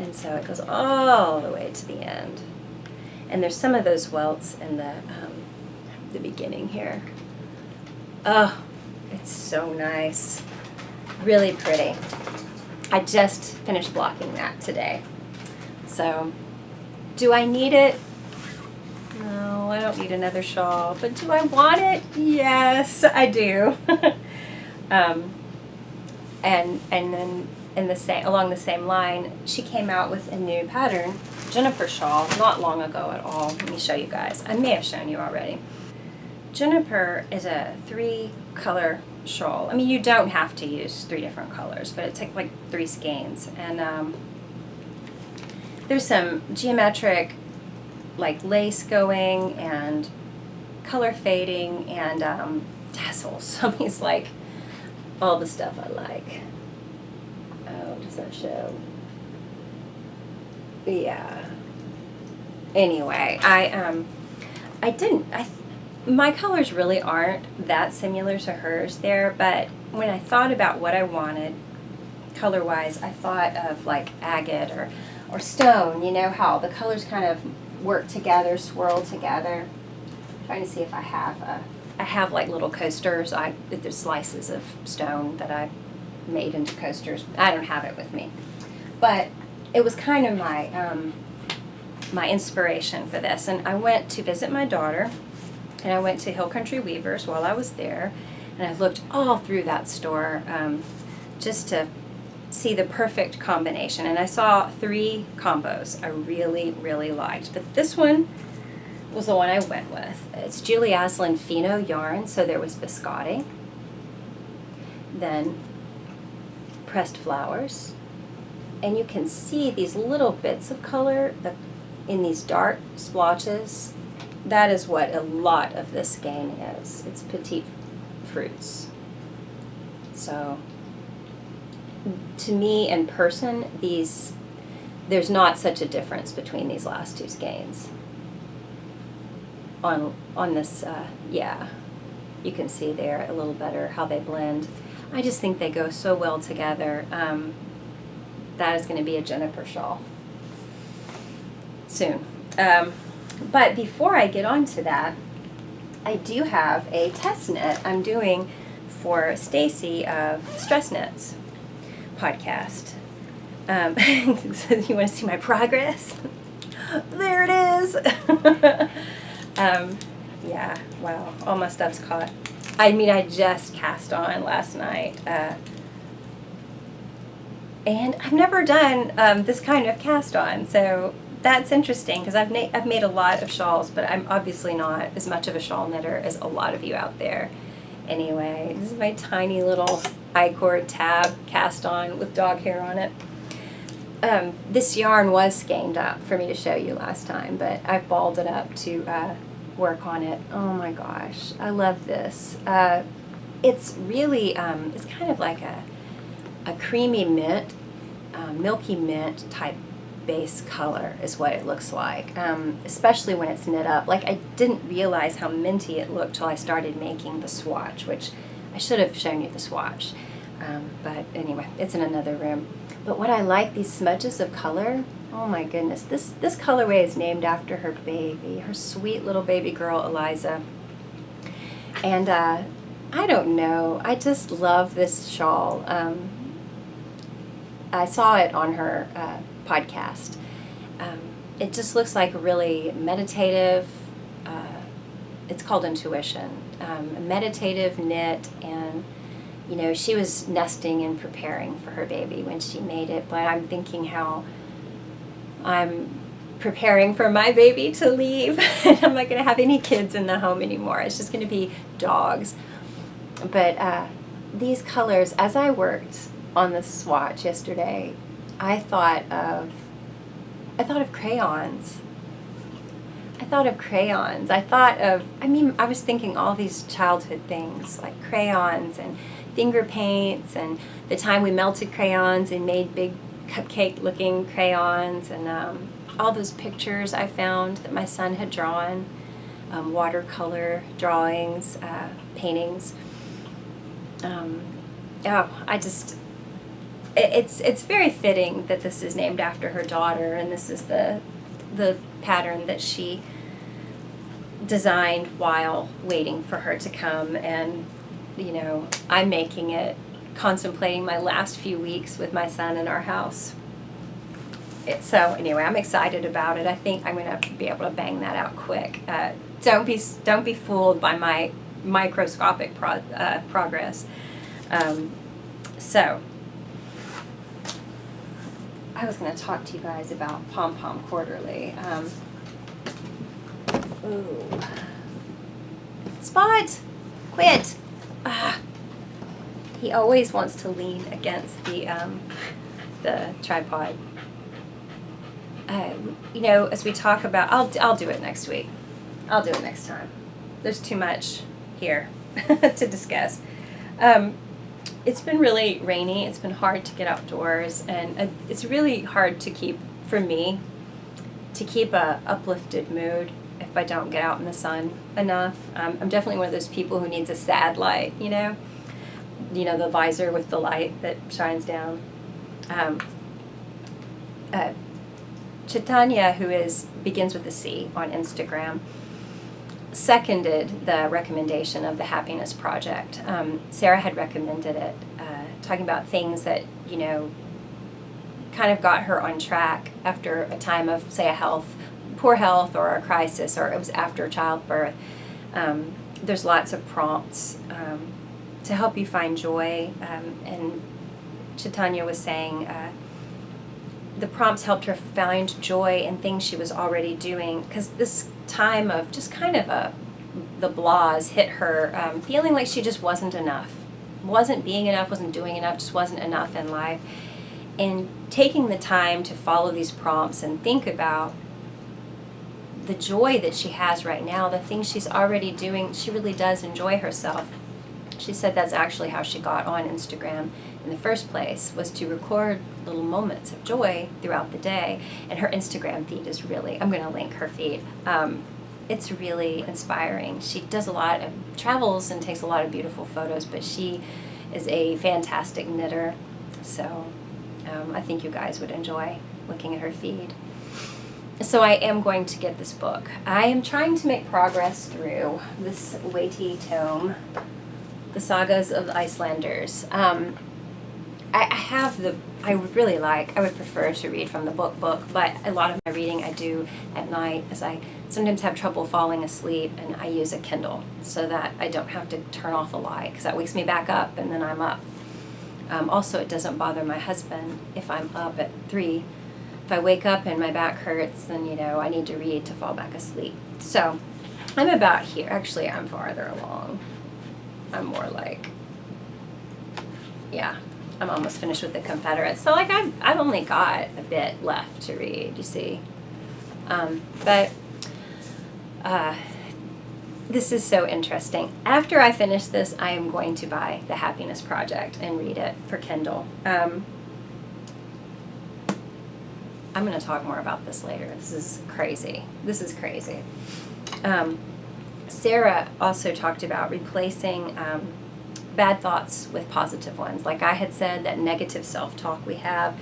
And so it goes all the way to the end. And there's some of those welts in the beginning here. Oh, it's so nice. Really pretty. I just finished blocking that today. So, do I need it? No, I don't need another shawl. But do I want it? Yes, I do. And then along the same line, she came out with a new pattern, Juniper shawl, not long ago at all. Let me show you guys. I may have shown you already. Juniper is a 3-color shawl. I mean, you don't have to use 3 different colors, but it takes like 3 skeins. And there's some geometric like lace going and color fading and tassels. So it's like all the stuff I like. Oh, does that show? Yeah. Anyway, my colors really aren't that similar to hers there, but when I thought about what I wanted color-wise, I thought of like agate or stone, you know how the colors kind of work together, swirl together. I'm trying to see if I have like little coasters. There's slices of stone that I made into coasters. I don't have it with me, but it was kind of my inspiration for this. And I went to visit my daughter, and I went to Hill Country Weavers while I was there, and I looked all through that store just to see the perfect combination. And I saw 3 combos I really, really liked, but this one was the one I went with. It's Julie ASSELIN FINO yarn, so there was biscotti, then pressed flowers, and you can see these little bits of color in these dark splotches. That is what a lot of this skein is. It's petite fruits. So to me in person, there's not such a difference between these last 2 skeins. On this, yeah, you can see there a little better how they blend. I just think they go so well together. That is going to be a Juniper shawl soon. But before I get on to that, I do have a test knit I'm doing for STACY of Stress Knits podcast. So you want to see my progress? There it is. Yeah, wow, all my stuff's caught. I mean, I just cast on last night. And I've never done this kind of cast on, so that's interesting because I've made a lot of shawls, but I'm obviously not as much of a shawl knitter as a lot of you out there. Anyway, this is my tiny little I-cord tab cast on with dog hair on it. This yarn was skeined up for me to show you last time, but I've balled it up to work on it. Oh my gosh, I love this. It's really, it's kind of like a creamy mint, milky mint type base color is what it looks like, especially when it's knit up. Like, I didn't realize how minty it looked till I started making the swatch, which I should have shown you the swatch. But anyway, it's in another room. But what I like, these smudges of color, oh my goodness, this colorway is named after her baby, her sweet little baby girl, Eliza. And I don't know, I just love this shawl. I saw it on her podcast. It just looks like a really meditative, it's called Intuition, a meditative knit, and you know, she was nesting and preparing for her baby when she made it, but I'm thinking how I'm preparing for my baby to leave, and I'm not going to have any kids in the home anymore. It's just going to be dogs. But these colors, as I worked on the swatch yesterday, I thought of crayons. I was thinking all these childhood things like crayons and finger paints, and the time we melted crayons and made big cupcake looking crayons, and all those pictures I found that my son had drawn, watercolor drawings, paintings. it's very fitting that this is named after her daughter, and this is the pattern that she designed while waiting for her to come. And I'm making it, contemplating my last few weeks with my son in our house. So anyway, I'm excited about it. I think I'm going to be able to bang that out quick. Don't be fooled by my microscopic progress. So I was going to talk to you guys about Pom Pom Quarterly. Ooh. Spot! Quit! He always wants to lean against the tripod. As we talk about, I'll do it next week. I'll do it next time. There's too much here to discuss. It's been really rainy. It's been hard to get outdoors, and it's really hard to keep a uplifted mood if I don't get out in the sun enough. I'm definitely one of those people who needs a sad light, the visor with the light that shines down. Chaitanya, who begins with a C on Instagram, seconded the recommendation of the Happiness Project. Sarah had recommended it, talking about things that, kind of got her on track after a time of, say, poor health or a crisis, or it was after childbirth. There's lots of prompts to help you find joy. And Chaitanya was saying the prompts helped her find joy in things she was already doing, because this time of just kind of the blahs hit her, feeling like she just wasn't enough, wasn't being enough, wasn't doing enough, just wasn't enough in life. And taking the time to follow these prompts and think about the joy that she has right now, the things she's already doing, she really does enjoy herself. She said that's actually how she got on Instagram in the first place, was to record little moments of joy throughout the day. And her Instagram feed is really, I'm going to link her feed. It's really inspiring. She does a lot of travels and takes a lot of beautiful photos, but she is a fantastic knitter. So I think you guys would enjoy looking at her feed. So I am going to get this book. I am trying to make progress through this weighty tome, The Sagas of the Icelanders. I would prefer to read from the book, but a lot of my reading I do at night, as I sometimes have trouble falling asleep, and I use a Kindle so that I don't have to turn off the light, because that wakes me back up and then I'm up. Also, it doesn't bother my husband if I'm up at 3. If I wake up and my back hurts, then, I need to read to fall back asleep. So I'm about here. Actually, I'm farther along. I'm more like, I'm almost finished with the Confederates. So, I've only got a bit left to read, you see. But this is so interesting. After I finish this, I am going to buy The Happiness Project and read it for Kindle. I'm going to talk more about this later. This is crazy. Sarah also talked about replacing bad thoughts with positive ones. Like I had said, that negative self-talk we have.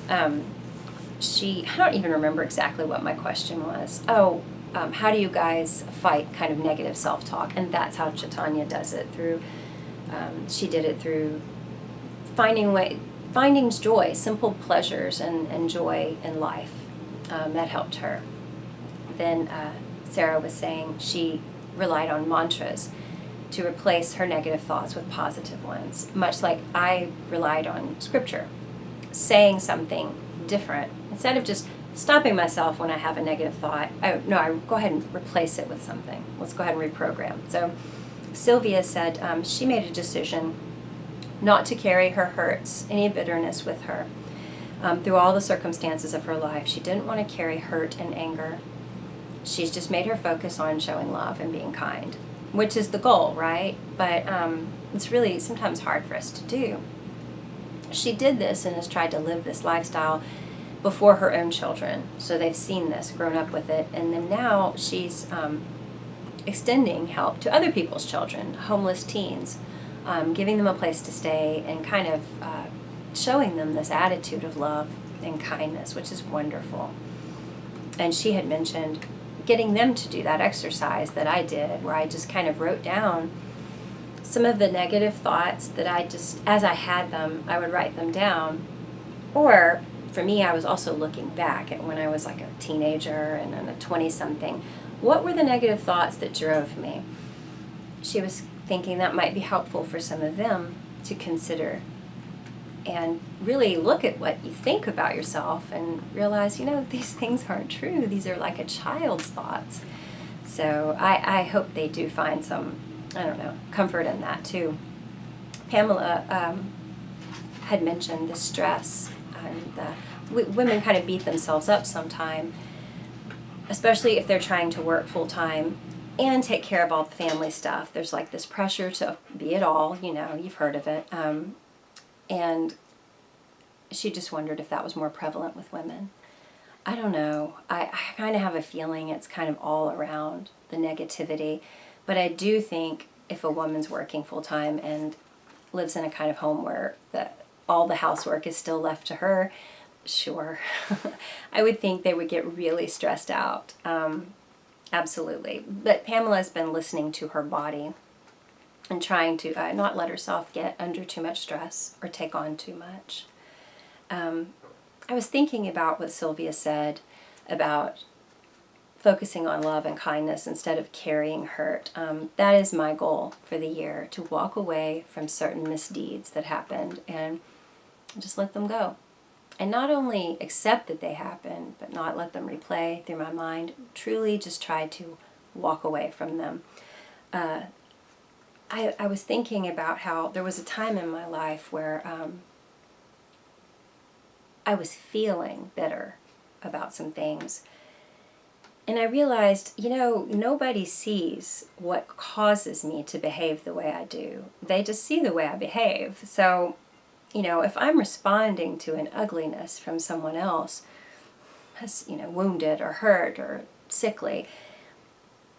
I don't even remember exactly what my question was. How do you guys fight kind of negative self-talk? And that's how Chaitanya does it through, she did it through finding joy, simple pleasures and joy in life. That helped her. Then Sarah was saying she relied on mantras to replace her negative thoughts with positive ones, much like I relied on scripture, saying something different. Instead of just stopping myself when I have a negative thought, I go ahead and replace it with something. Let's go ahead and reprogram. So Sylvia said she made a decision not to carry her hurts, any bitterness with her. Through all the circumstances of her life, she didn't want to carry hurt and anger. She's just made her focus on showing love and being kind, which is the goal, right? But it's really sometimes hard for us to do. She did this and has tried to live this lifestyle before her own children. So they've seen this, grown up with it, and then now she's extending help to other people's children, homeless teens, giving them a place to stay and kind of showing them this attitude of love and kindness, which is wonderful. And she had mentioned getting them to do that exercise that I did, where I just kind of wrote down some of the negative thoughts that I just, as I had them, I would write them down. Or for me, I was also looking back at when I was like a teenager and then a 20-something. What were the negative thoughts that drove me? She was thinking that might be helpful for some of them to consider and really look at what you think about yourself and realize, these things aren't true. These are like a child's thoughts. So I hope they do find some, comfort in that too. Pamela had mentioned the stress, and women kind of beat themselves up sometime, especially if they're trying to work full-time and take care of all the family stuff. There's like this pressure to be it all, you've heard of it. And she just wondered if that was more prevalent with women. I don't know. I kind of have a feeling it's kind of all around the negativity. But I do think if a woman's working full-time and lives in a kind of home where all the housework is still left to her, sure. I would think they would get really stressed out. Absolutely. But Pamela's been listening to her body and trying to not let herself get under too much stress or take on too much. I was thinking about what Sylvia said about focusing on love and kindness instead of carrying hurt. That is my goal for the year, to walk away from certain misdeeds that happened and just let them go. And not only accept that they happened, but not let them replay through my mind. Truly just try to walk away from them. I was thinking about how there was a time in my life where I was feeling bitter about some things. And I realized, nobody sees what causes me to behave the way I do. They just see the way I behave. So, if I'm responding to an ugliness from someone else, as, wounded or hurt or sickly,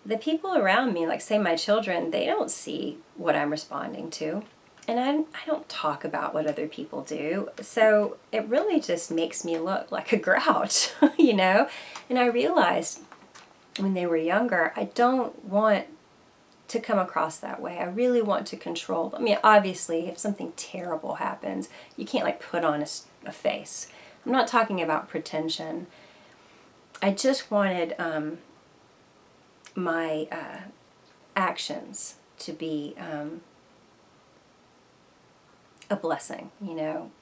the people around me, like say my children, they don't see what I'm responding to. And I don't talk about what other people do. So it really just makes me look like a grouch, And I realized when they were younger, I don't want to come across that way. I really want to control them. I mean, obviously, if something terrible happens, you can't put on a face. I'm not talking about pretension. I just wanted my actions to be a blessing,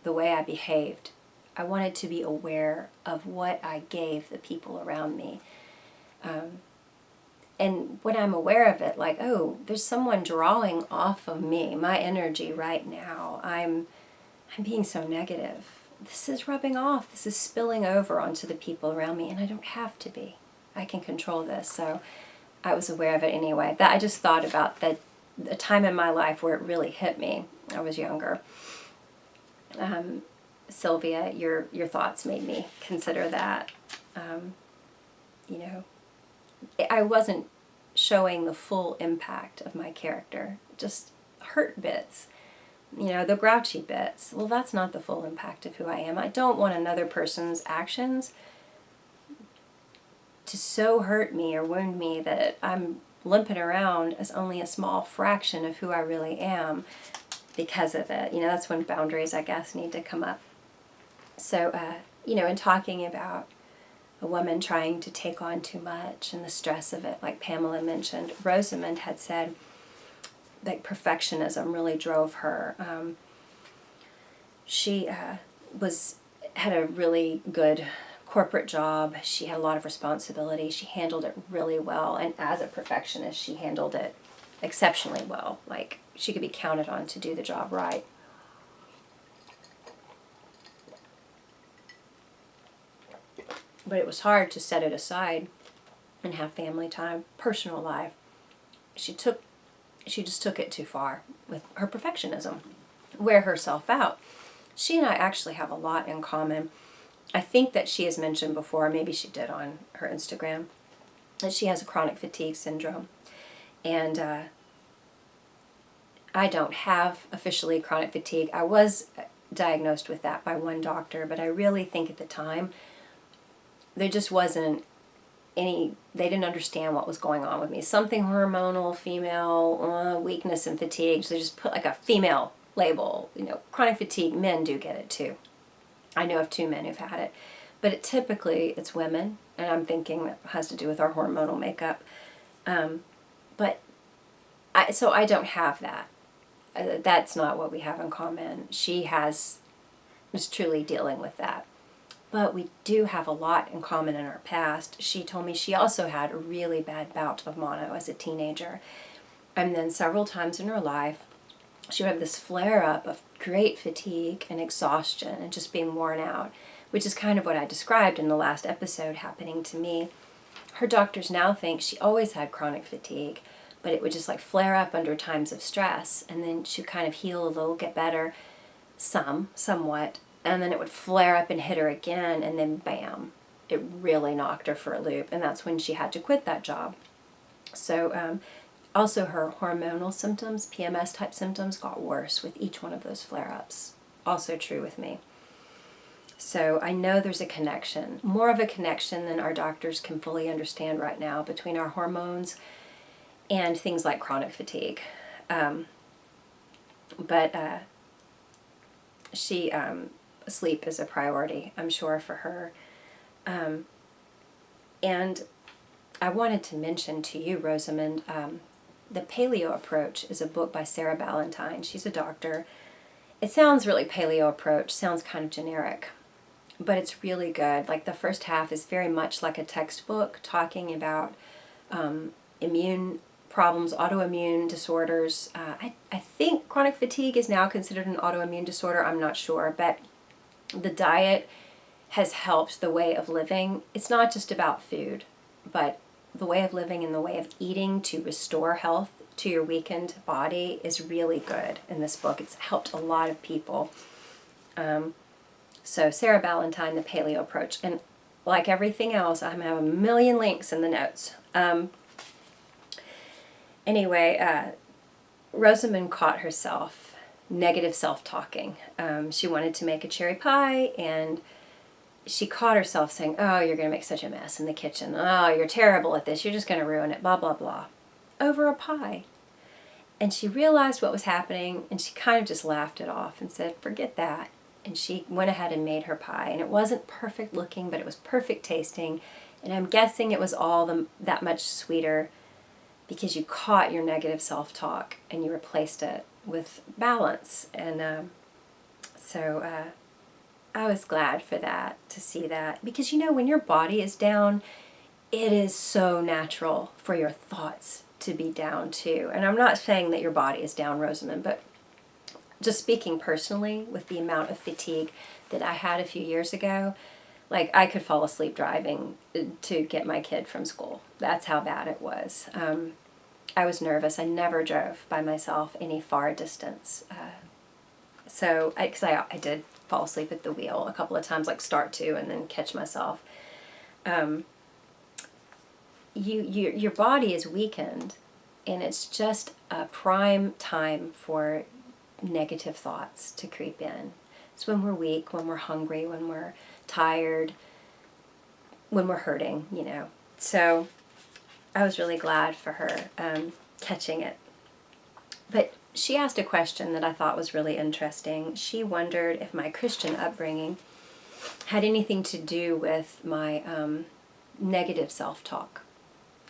the way I behaved. I wanted to be aware of what I gave the people around me. And when I'm aware of it, like, oh, there's someone drawing off of me, my energy right now. I'm being so negative. This is rubbing off. This is spilling over onto the people around me, and I don't have to be. I can control this. So I was aware of it anyway. That I just thought about the time in my life where it really hit me. I was younger. Sylvia, your thoughts made me consider that. I wasn't showing the full impact of my character, just hurt bits, the grouchy bits. Well, that's not the full impact of who I am. I don't want another person's actions to so hurt me or wound me that I'm limping around as only a small fraction of who I really am because of it. That's when boundaries, I guess, need to come up. So, in talking about a woman trying to take on too much and the stress of it, like Pamela mentioned, Rosamond had said that perfectionism really drove her. She had a really good corporate job. She had a lot of responsibility. She handled it really well, and as a perfectionist, she handled it exceptionally well. Like, she could be counted on to do the job right. But it was hard to set it aside and have family time, personal life. She just took it too far with her perfectionism, wear herself out. She and I actually have a lot in common. I think that she has mentioned before, maybe she did on her Instagram, that she has a chronic fatigue syndrome. And I don't have officially chronic fatigue. I was diagnosed with that by one doctor, but I really think at the time there just wasn't they didn't understand what was going on with me. Something hormonal, female, weakness and fatigue. So they just put like a female label. Chronic fatigue, men do get it too. I know of 2 men who've had it. But typically it's women, and I'm thinking that has to do with our hormonal makeup. So I don't have that. That's not what we have in common. She is truly dealing with that. But we do have a lot in common in our past. She told me she also had a really bad bout of mono as a teenager. And then several times in her life, she would have this flare-up of great fatigue and exhaustion and just being worn out, which is kind of what I described in the last episode happening to me. Her doctors now think she always had chronic fatigue, but it would just like flare up under times of stress, and then she'd kind of heal a little, get better, somewhat, and then it would flare up and hit her again, and then bam, it really knocked her for a loop, and that's when she had to quit that job. So also her hormonal symptoms, PMS type symptoms, got worse with each one of those flare-ups. Also true with me. So I know there's a connection, more of a connection than our doctors can fully understand right now between our hormones and things like chronic fatigue. Sleep is a priority, I'm sure, for her. And I wanted to mention to you, Rosamond, The Paleo Approach is a book by Sarah Ballantine. She's a doctor. It sounds really paleo approach, sounds kind of generic, but it's really good. Like the first half is very much like a textbook talking about immune problems, autoimmune disorders. I think chronic fatigue is now considered an autoimmune disorder. I'm not sure, but the diet has helped the way of living. It's not just about food, but the way of living and the way of eating to restore health to your weakened body is really good in this book. It's helped a lot of people. So Sarah Ballantine, The Paleo Approach. And like everything else, I have a million links in the notes. Anyway, Rosamond caught herself negative self-talking. She wanted to make a cherry pie, and she caught herself saying, "Oh, you're going to make such a mess in the kitchen. Oh, you're terrible at this. You're just going to ruin it, blah, blah, blah," over a pie. And she realized what was happening, and she kind of just laughed it off and said, "Forget that." And she went ahead and made her pie. And it wasn't perfect looking, but it was perfect tasting. And I'm guessing it was all that much sweeter because you caught your negative self-talk and you replaced it with balance. And so I was glad for that, to see that. Because, when your body is down, it is so natural for your thoughts to be down too. And I'm not saying that your body is down, Rosamond, but just speaking personally, with the amount of fatigue that I had a few years ago, like I could fall asleep driving to get my kid from school. That's how bad it was. I was nervous. I never drove by myself any far distance. Because I did fall asleep at the wheel a couple of times, like start to and then catch myself. Your body is weakened, and it's just a prime time for negative thoughts to creep in. It's when we're weak, when we're hungry, when we're tired, when we're hurting, So I was really glad for her catching it. But she asked a question that I thought was really interesting. She wondered if my Christian upbringing had anything to do with my negative self-talk.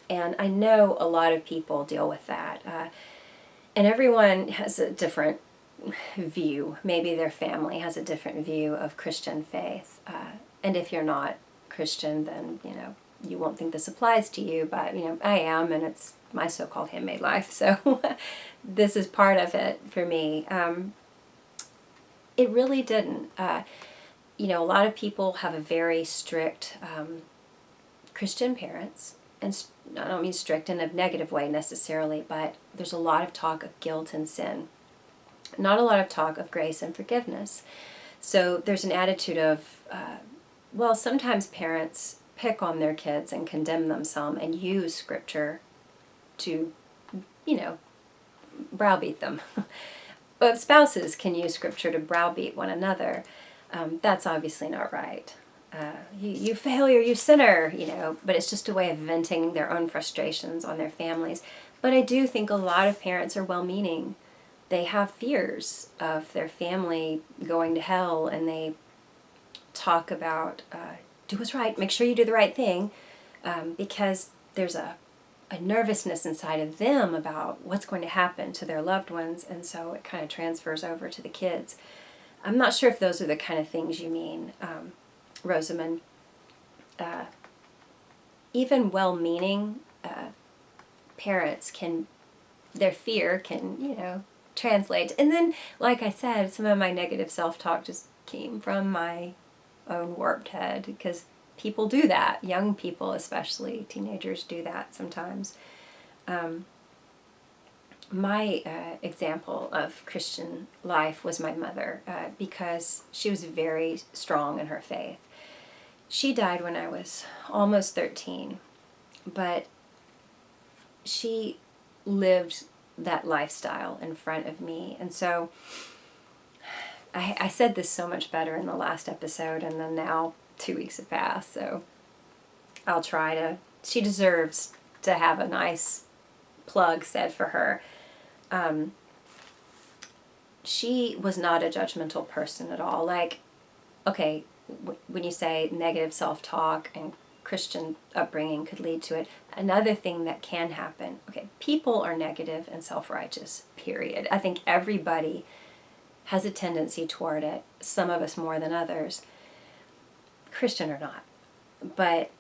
And I know a lot of people deal with that. And everyone has a different view. Maybe their family has a different view of Christian faith. And if you're not Christian, then, you won't think this applies to you. But, I am, and it's my so-called handmade life. So this is part of it for me. It really didn't. A lot of people have a very strict Christian parents. And I don't mean strict in a negative way necessarily, but there's a lot of talk of guilt and sin. Not a lot of talk of grace and forgiveness. So there's an attitude of, sometimes parents pick on their kids and condemn them some and use scripture to, browbeat them. But spouses can use scripture to browbeat one another. That's obviously not right. You failure, you sinner, but it's just a way of venting their own frustrations on their families. But I do think a lot of parents are well-meaning. They have fears of their family going to hell, and they talk about do what's right, make sure you do the right thing, because there's a nervousness inside of them about what's going to happen to their loved ones, and so it kind of transfers over to the kids. I'm not sure if those are the kind of things you mean, Rosamond. Even well-meaning parents their fear can, translate. And then, like I said, some of my negative self-talk just came from my own warped head, because people do that. Young people, especially teenagers, do that sometimes. My example of Christian life was my mother, because she was very strong in her faith. She died when I was almost 13, but she lived that lifestyle in front of me. And so I said this so much better in the last episode, and then now 2 weeks have passed, so I'll try to. She deserves to have a nice plug said for her. She was not a judgmental person at all. Like, okay, when you say negative self-talk and Christian upbringing could lead to it, another thing that can happen, okay, people are negative and self-righteous, period. I think everybody has a tendency toward it, some of us more than others, Christian or not. But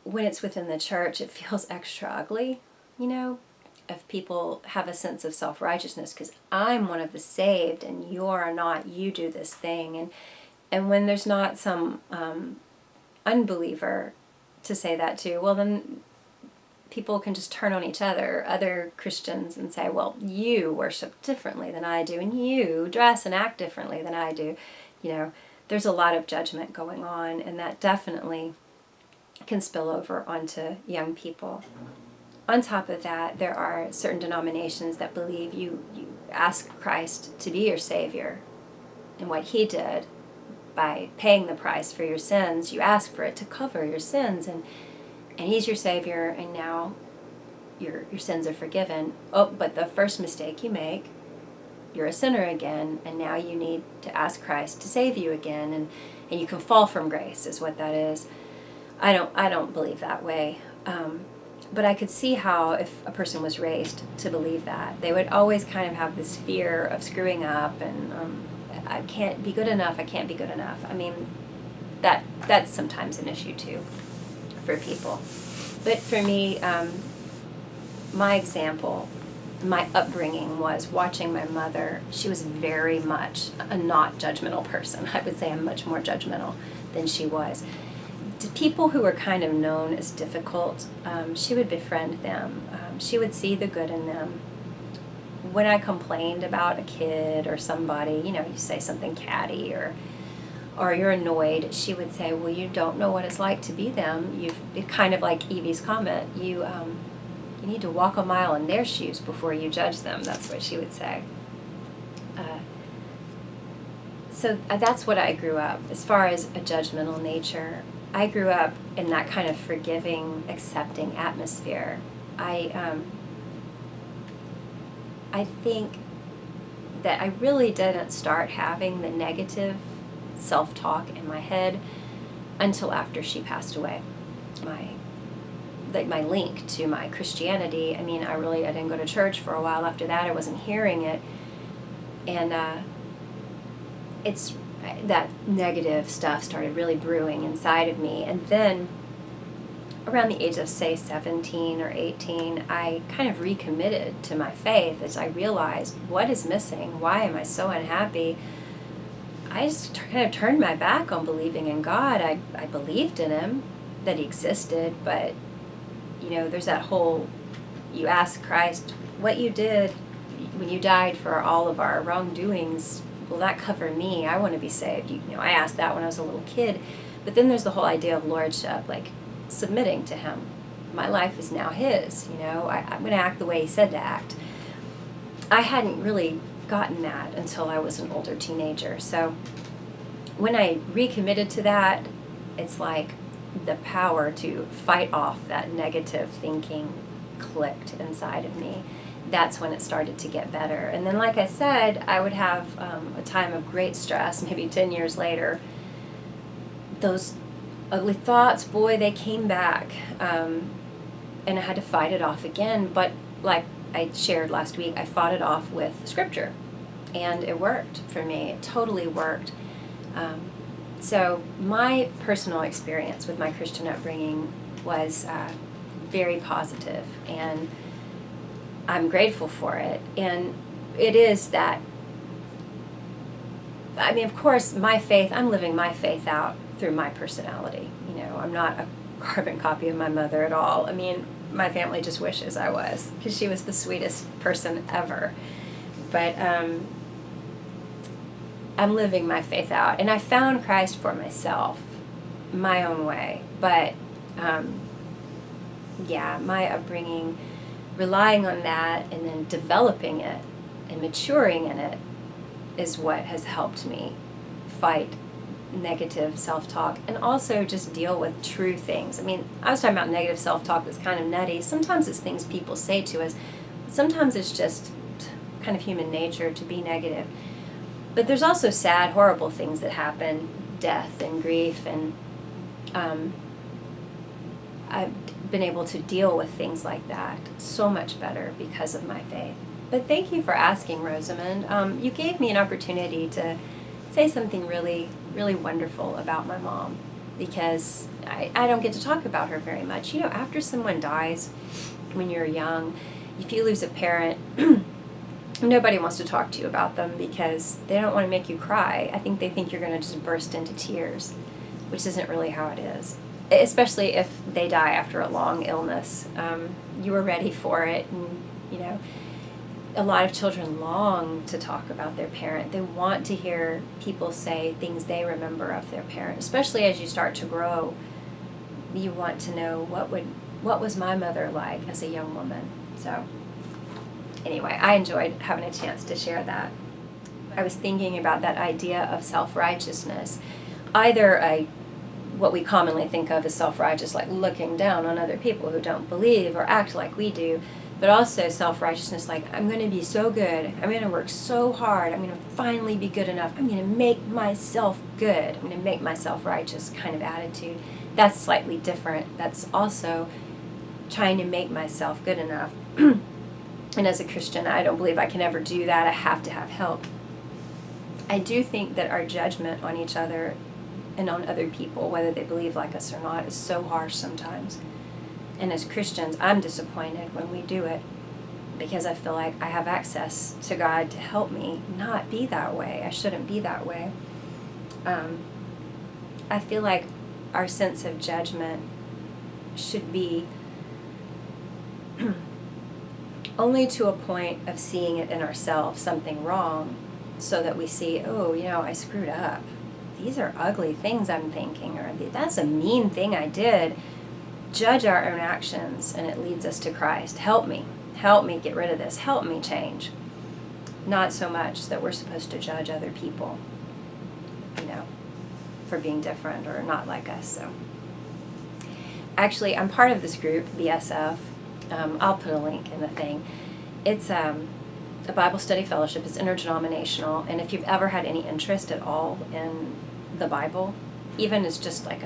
when it's within the church, it feels extra ugly, if people have a sense of self-righteousness, because I'm one of the saved and you're not, you do this thing. And when there's not some unbeliever to say that to, well, then people can just turn on each other Christians, and say, well, you worship differently than I do, and you dress and act differently than I do. There's a lot of judgment going on, and that definitely can spill over onto young people. On top of that, there are certain denominations that believe you ask Christ to be your Savior, and what He did by paying the price for your sins, you ask for it to cover your sins, and He's your Savior, and now your sins are forgiven. Oh, but the first mistake you make, you're a sinner again, and now you need to ask Christ to save you again, and you can fall from grace, is what that is. I don't believe that way. But I could see how, if a person was raised to believe that, they would always kind of have this fear of screwing up, and I can't be good enough, I can't be good enough. I mean, that's sometimes an issue too for people. But for me, my example, my upbringing was watching my mother. She was very much a not judgmental person. I would say I'm much more judgmental than she was. To people who were kind of known as difficult, she would befriend them. She would see the good in them. When I complained about a kid or somebody, you say something catty or you're annoyed, she would say, well, you don't know what it's like to be them. It's kind of like Evie's comment. You need to walk a mile in their shoes before you judge them. That's what she would say. So that's what I grew up. As far as a judgmental nature, I grew up in that kind of forgiving, accepting atmosphere. I think that I really didn't start having the negative self-talk in my head until after she passed away. My link to my Christianity, I didn't go to church for a while after that. I wasn't hearing it. And it's that negative stuff started really brewing inside of me. And then around the age of, say, 17 or 18, I kind of recommitted to my faith as I realized what is missing. Why am I so unhappy? I just kind of turned my back on believing in God. I believed in Him, that He existed, but, there's that whole, you ask Christ, what you did when you died for all of our wrongdoings, will that cover me? I want to be saved. I asked that when I was a little kid. But then there's the whole idea of lordship, like submitting to Him. My life is now His, I'm going to act the way He said to act. I hadn't really gotten that until I was an older teenager. So when I recommitted to that, it's like the power to fight off that negative thinking clicked inside of me. That's when it started to get better. And then, like I said, I would have a time of great stress, maybe 10 years later. Those ugly thoughts, boy, they came back. And I had to fight it off again. But like I shared last week, I fought it off with scripture. And it worked for me. It totally worked. So my personal experience with my Christian upbringing was very positive, and I'm grateful for it. And it is that, I mean, of course, my faith, I'm living my faith out through my personality. You know, I'm not a carbon copy of my mother at all. I mean, my family just wishes I was, because she was the sweetest person ever. But I'm living my faith out, and I found Christ for myself, my own way. But yeah, my upbringing, relying on that and then developing it and maturing in it is what has helped me fight negative self-talk and also just deal with true things. I mean, I was talking about negative self-talk that's kind of nutty. Sometimes it's things people say to us. Sometimes it's just kind of human nature to be negative. But there's also sad, horrible things that happen, death and grief, and I've been able to deal with things like that so much better because of my faith. But thank you for asking, Rosamond. You gave me an opportunity to say something really, really wonderful about my mom, because I don't get to talk about her very much. You know, after someone dies when you're young, if you lose a parent, nobody wants to talk to you about them because they don't want to make you cry. I think they think you're going to just burst into tears, which isn't really how it is. Especially if they die after a long illness. You were ready for it, and you know, a lot of children long to talk about their parent. They want to hear people say things they remember of their parent, especially as you start to grow. You want to know what was my mother like as a young woman. So anyway, I enjoyed having a chance to share that. I was thinking about that idea of self-righteousness, either what we commonly think of as self-righteous, like looking down on other people who don't believe or act like we do, but also self-righteousness like, I'm going to be so good, I'm going to work so hard, I'm going to finally be good enough, I'm going to make myself good, I'm going to make myself righteous kind of attitude. That's slightly different. That's also trying to make myself good enough. And as a Christian, I don't believe I can ever do that. I have to have help. I do think that our judgment on each other and on other people, whether they believe like us or not, is so harsh sometimes. And as Christians, I'm disappointed when we do it, because I feel like I have access to God to help me not be that way. I shouldn't be that way. I feel like our sense of judgment should be only to a point of seeing it in ourselves, something wrong, so that we see, oh, you know, I screwed up. These are ugly things I'm thinking, or that's a mean thing I did. Judge our own actions, and it leads us to Christ. Help me get rid of this. Help me change. Not so much that we're supposed to judge other people, you know, for being different or not like us. So, actually, I'm part of this group, BSF. I'll put a link in the thing. It's a Bible study fellowship. It's interdenominational, and if you've ever had any interest at all in the Bible, even as just like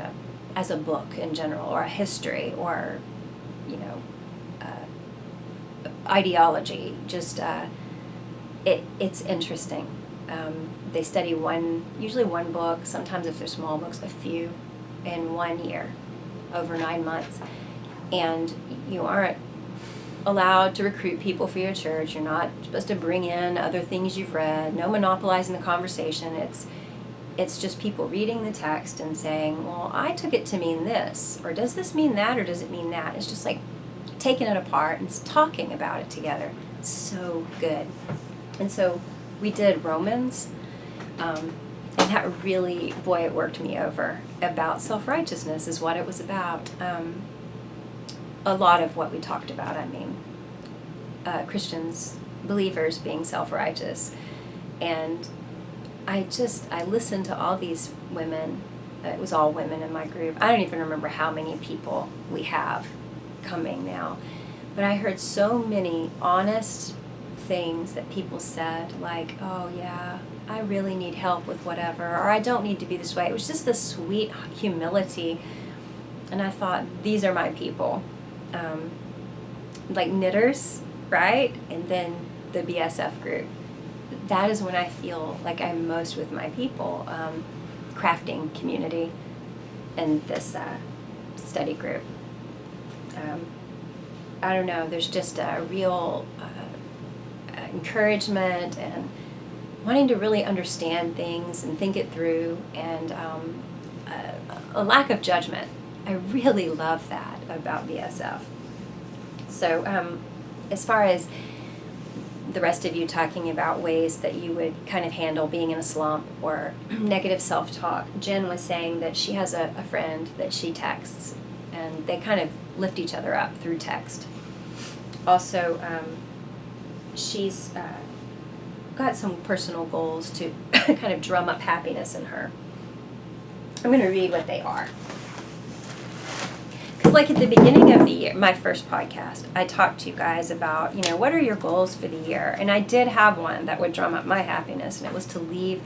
as a book in general, or a history, or you know, ideology, just it's interesting. They study usually one book. Sometimes if they're small books, a few in 1 year, over 9 months, and you aren't allowed to recruit people for your church. You're not supposed to bring in other things you've read. No monopolizing the conversation. It's just people reading the text and saying, well, I took it to mean this, or does this mean that, or does it mean that? It's just like taking it apart and talking about it together. It's so good. And so we did Romans, and that really, boy, it worked me over. About self-righteousness is what it was about. A lot of what we talked about, I mean, Christians believers being self-righteous. And I listened to all these women. It was all women in my group. I don't even remember how many people we have coming now. But I heard so many honest things that people said, like, oh yeah, I really need help with whatever, or I don't need to be this way. It was just this sweet humility. And I thought, these are my people. Like knitters, right? And then the BSF group. That is when I feel like I'm most with my people. Crafting community and this study group. I don't know, there's just a real encouragement and wanting to really understand things and think it through, and a lack of judgment. I really love that about BSF. So as far as the rest of you talking about ways that you would kind of handle being in a slump or negative self-talk, Jen was saying that she has a friend that she texts, and they kind of lift each other up through text. Also, she's got some personal goals to kind of drum up happiness in her. I'm going to read what they are. Because like at the beginning of the year, my first podcast, I talked to you guys about, what are your goals for the year? And I did have one that would drum up my happiness, and it was to leave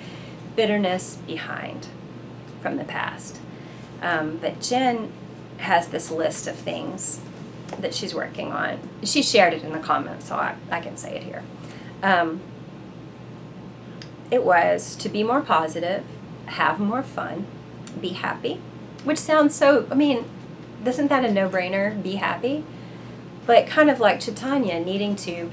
bitterness behind from the past. But Jen has this list of things that she's working on. She shared it in the comments, so I can say it here. It was to be more positive, have more fun, be happy, which sounds so, isn't that a no-brainer, be happy? But kind of like Chaitanya needing to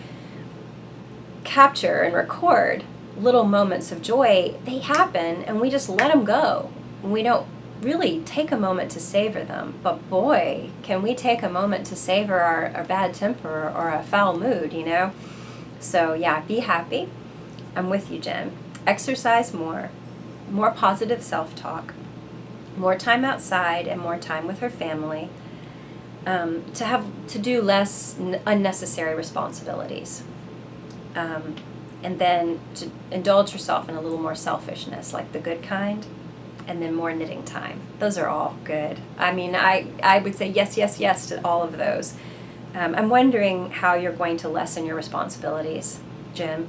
capture and record little moments of joy, they happen and we just let them go. We don't really take a moment to savor them. But boy, can we take a moment to savor our bad temper or a foul mood, So yeah, be happy. I'm with you, Jen. Exercise more positive self-talk, more time outside and more time with her family, to do less unnecessary responsibilities, and then to indulge yourself in a little more selfishness, like the good kind, and then more knitting time. Those are all good. I would say yes, yes, yes to all of those. I'm wondering how you're going to lessen your responsibilities, Jim.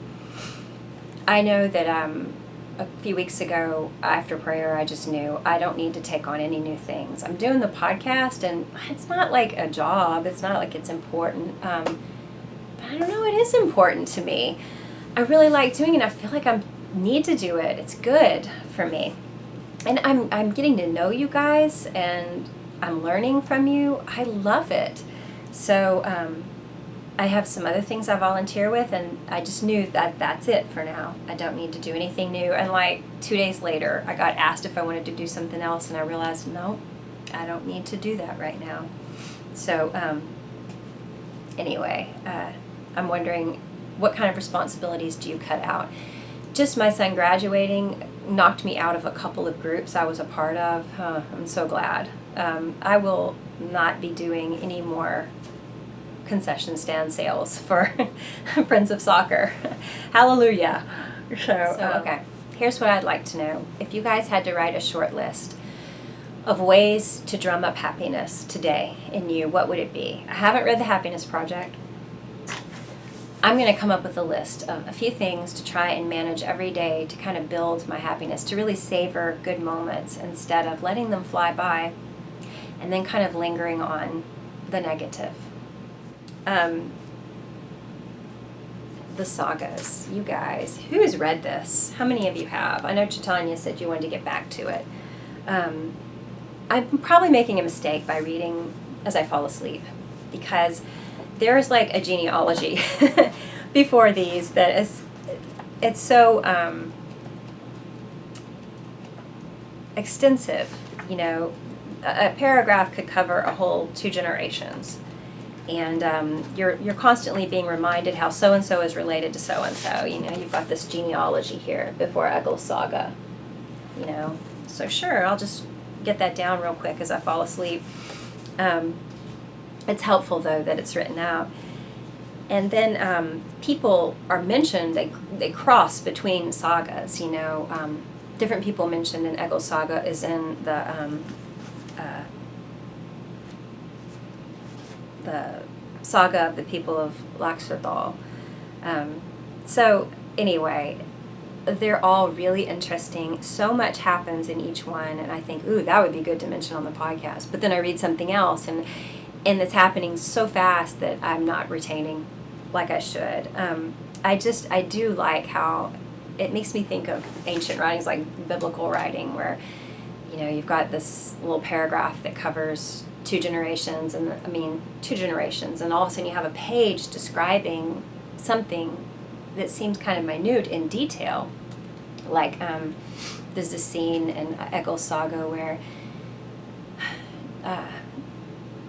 I know that a few weeks ago after prayer, I just knew I don't need to take on any new things. I'm doing the podcast, and it's not like a job. It's not like it's important. But I don't know, it is important to me. I really like doing it. I feel like I need to do it. It's good for me. And I'm getting to know you guys, and I'm learning from you. I love it. So I have some other things I volunteer with, and I just knew that that's it for now. I don't need to do anything new. And like 2 days later, I got asked if I wanted to do something else, and I realized, no, I don't need to do that right now. So anyway, I'm wondering, what kind of responsibilities do you cut out? Just my son graduating knocked me out of a couple of groups I was a part of. I'm so glad. I will not be doing any more concession stand sales for Friends of Soccer. Hallelujah. So okay, here's what I'd like to know. If you guys had to write a short list of ways to drum up happiness today in you, what would it be? I haven't read The Happiness Project. I'm going to come up with a list of a few things to try and manage every day to kind of build my happiness, to really savor good moments instead of letting them fly by and then kind of lingering on the negative. The sagas, you guys, who has read this? How many of you have? I know Chaitanya said you wanted to get back to it. I'm probably making a mistake by reading as I fall asleep, because there's like a genealogy before these that it's so extensive. A paragraph could cover a whole 2 generations. And you're constantly being reminded how so-and-so is related to so-and-so. You've got this genealogy here before Egil's saga. So sure, I'll just get that down real quick as I fall asleep. It's helpful, though, that it's written out. And then people are mentioned, they cross between sagas, you know. Different people mentioned in Egil's saga is in the saga of the people of Laxardal. So anyway, they're all really interesting. So much happens in each one, and I think, ooh, that would be good to mention on the podcast. But then I read something else, and it's happening so fast that I'm not retaining like I should. I do like how it makes me think of ancient writings, like biblical writing, where, you know, you've got this little paragraph that covers 2 generations, and all of a sudden you have a page describing something that seems kind of minute in detail. Like there's this scene in Egil's saga where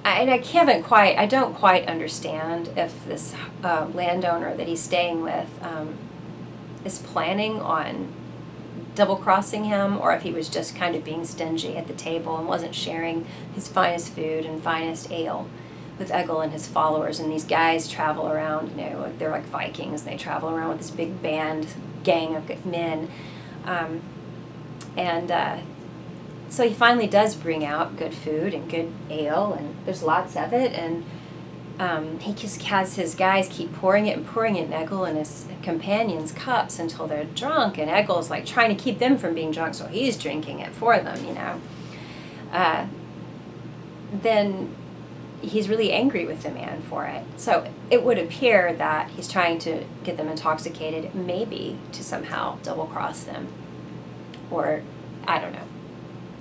I don't quite understand if this landowner that he's staying with is planning on double-crossing him, or if he was just kind of being stingy at the table and wasn't sharing his finest food and finest ale with Egil and his followers. And these guys travel around, you know, they're like Vikings, and they travel around with this big gang of men. So he finally does bring out good food and good ale, and there's lots of it, and he just has his guys keep pouring it in Egil and his companions' cups until they're drunk, and Egil's like trying to keep them from being drunk, so he's drinking it for them, you know. Then he's really angry with the man for it. So it would appear that he's trying to get them intoxicated, maybe to somehow double-cross them, or I don't know.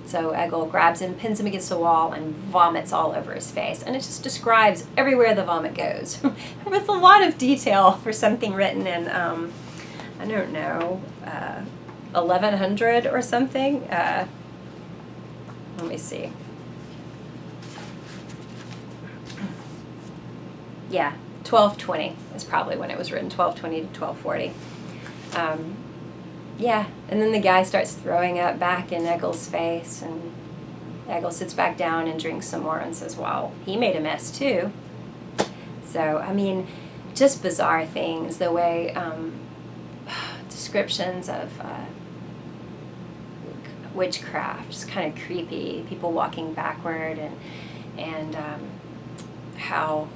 So Egil grabs him, pins him against the wall, and vomits all over his face. And it just describes everywhere the vomit goes with a lot of detail for something written in, I don't know, 1100 or something. Let me see. Yeah, 1220 is probably when it was written, 1220 to 1240. Yeah, and then the guy starts throwing up back in Egil's face, and Egil sits back down and drinks some more and says, wow, he made a mess too. So, I mean, just bizarre things, the way descriptions of witchcraft, just kind of creepy, people walking backward, and how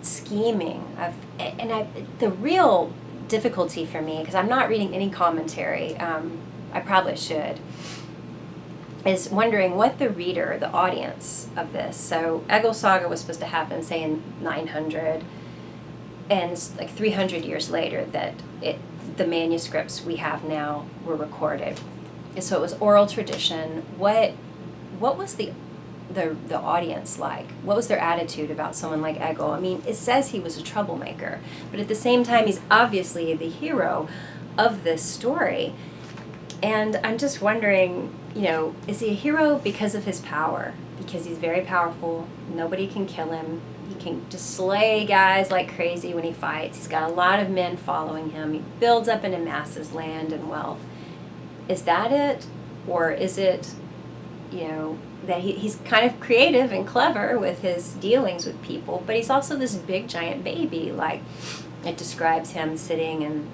scheming of, the real difficulty for me, because I'm not reading any commentary, I probably should, is wondering what the reader, the audience of this, so Egil's saga was supposed to happen, say, in 900, and it's like 300 years later that the manuscripts we have now were recorded. And so it was oral tradition. What was the audience like? What was their attitude about someone like Egil? I mean, it says he was a troublemaker, but at the same time, he's obviously the hero of this story. And I'm just wondering, you know, is he a hero because of his power? Because he's very powerful, nobody can kill him, he can just slay guys like crazy when he fights, he's got a lot of men following him, he builds up and amasses land and wealth. Is that it? Or is it, you know, that he's kind of creative and clever with his dealings with people, but he's also this big giant baby? Like, it describes him sitting, and,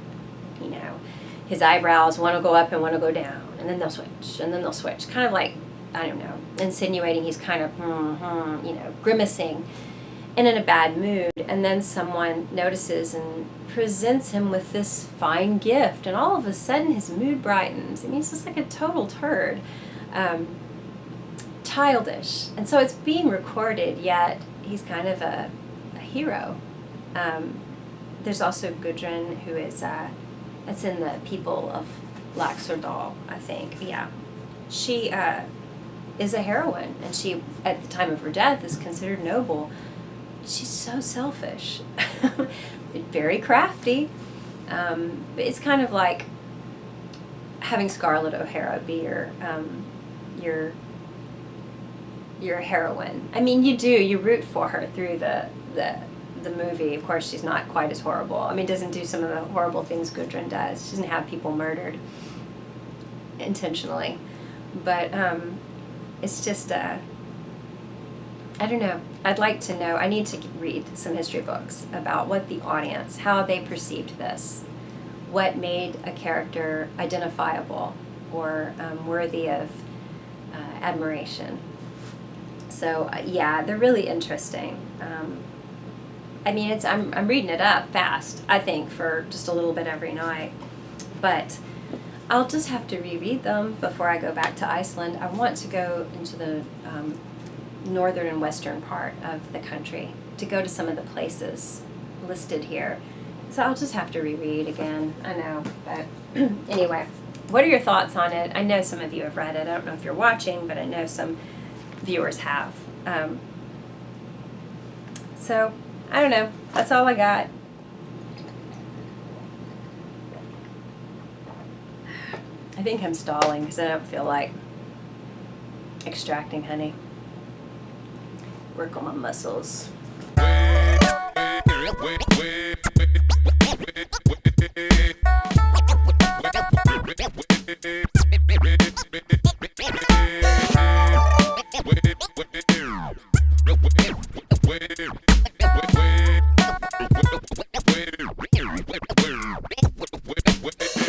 you know, his eyebrows want to go up and want to go down, and then they'll switch, and then they'll switch, kind of like, I don't know, insinuating he's kind of, you know, grimacing and in a bad mood. And then someone notices and presents him with this fine gift, and all of a sudden his mood brightens. I mean, he's just like a total turd. Childish. And so it's being recorded, yet he's kind of a hero. There's also Gudrun, who is, that's in the people of Laxardal, I think. Yeah. She is a heroine, and she, at the time of her death, is considered noble. She's so selfish. Very crafty. But it's kind of like having Scarlett O'Hara be your heroine. I mean, you root for her through the movie. Of course, she's not quite as horrible. I mean, doesn't do some of the horrible things Gudrun does. She doesn't have people murdered intentionally. But it's just, I don't know. I'd like to know. I need to read some history books about what the audience, how they perceived this, what made a character identifiable or worthy of admiration. So yeah, they're really interesting. I mean, I'm reading it up fast, I think, for just a little bit every night. But I'll just have to reread them before I go back to Iceland. I want to go into the northern and western part of the country to go to some of the places listed here. So I'll just have to reread again. I know, but anyway, what are your thoughts on it? I know some of you have read it. I don't know if you're watching, but I know some viewers have. So I don't know. That's all I got. I think I'm stalling because I don't feel like extracting honey. Work on my muscles.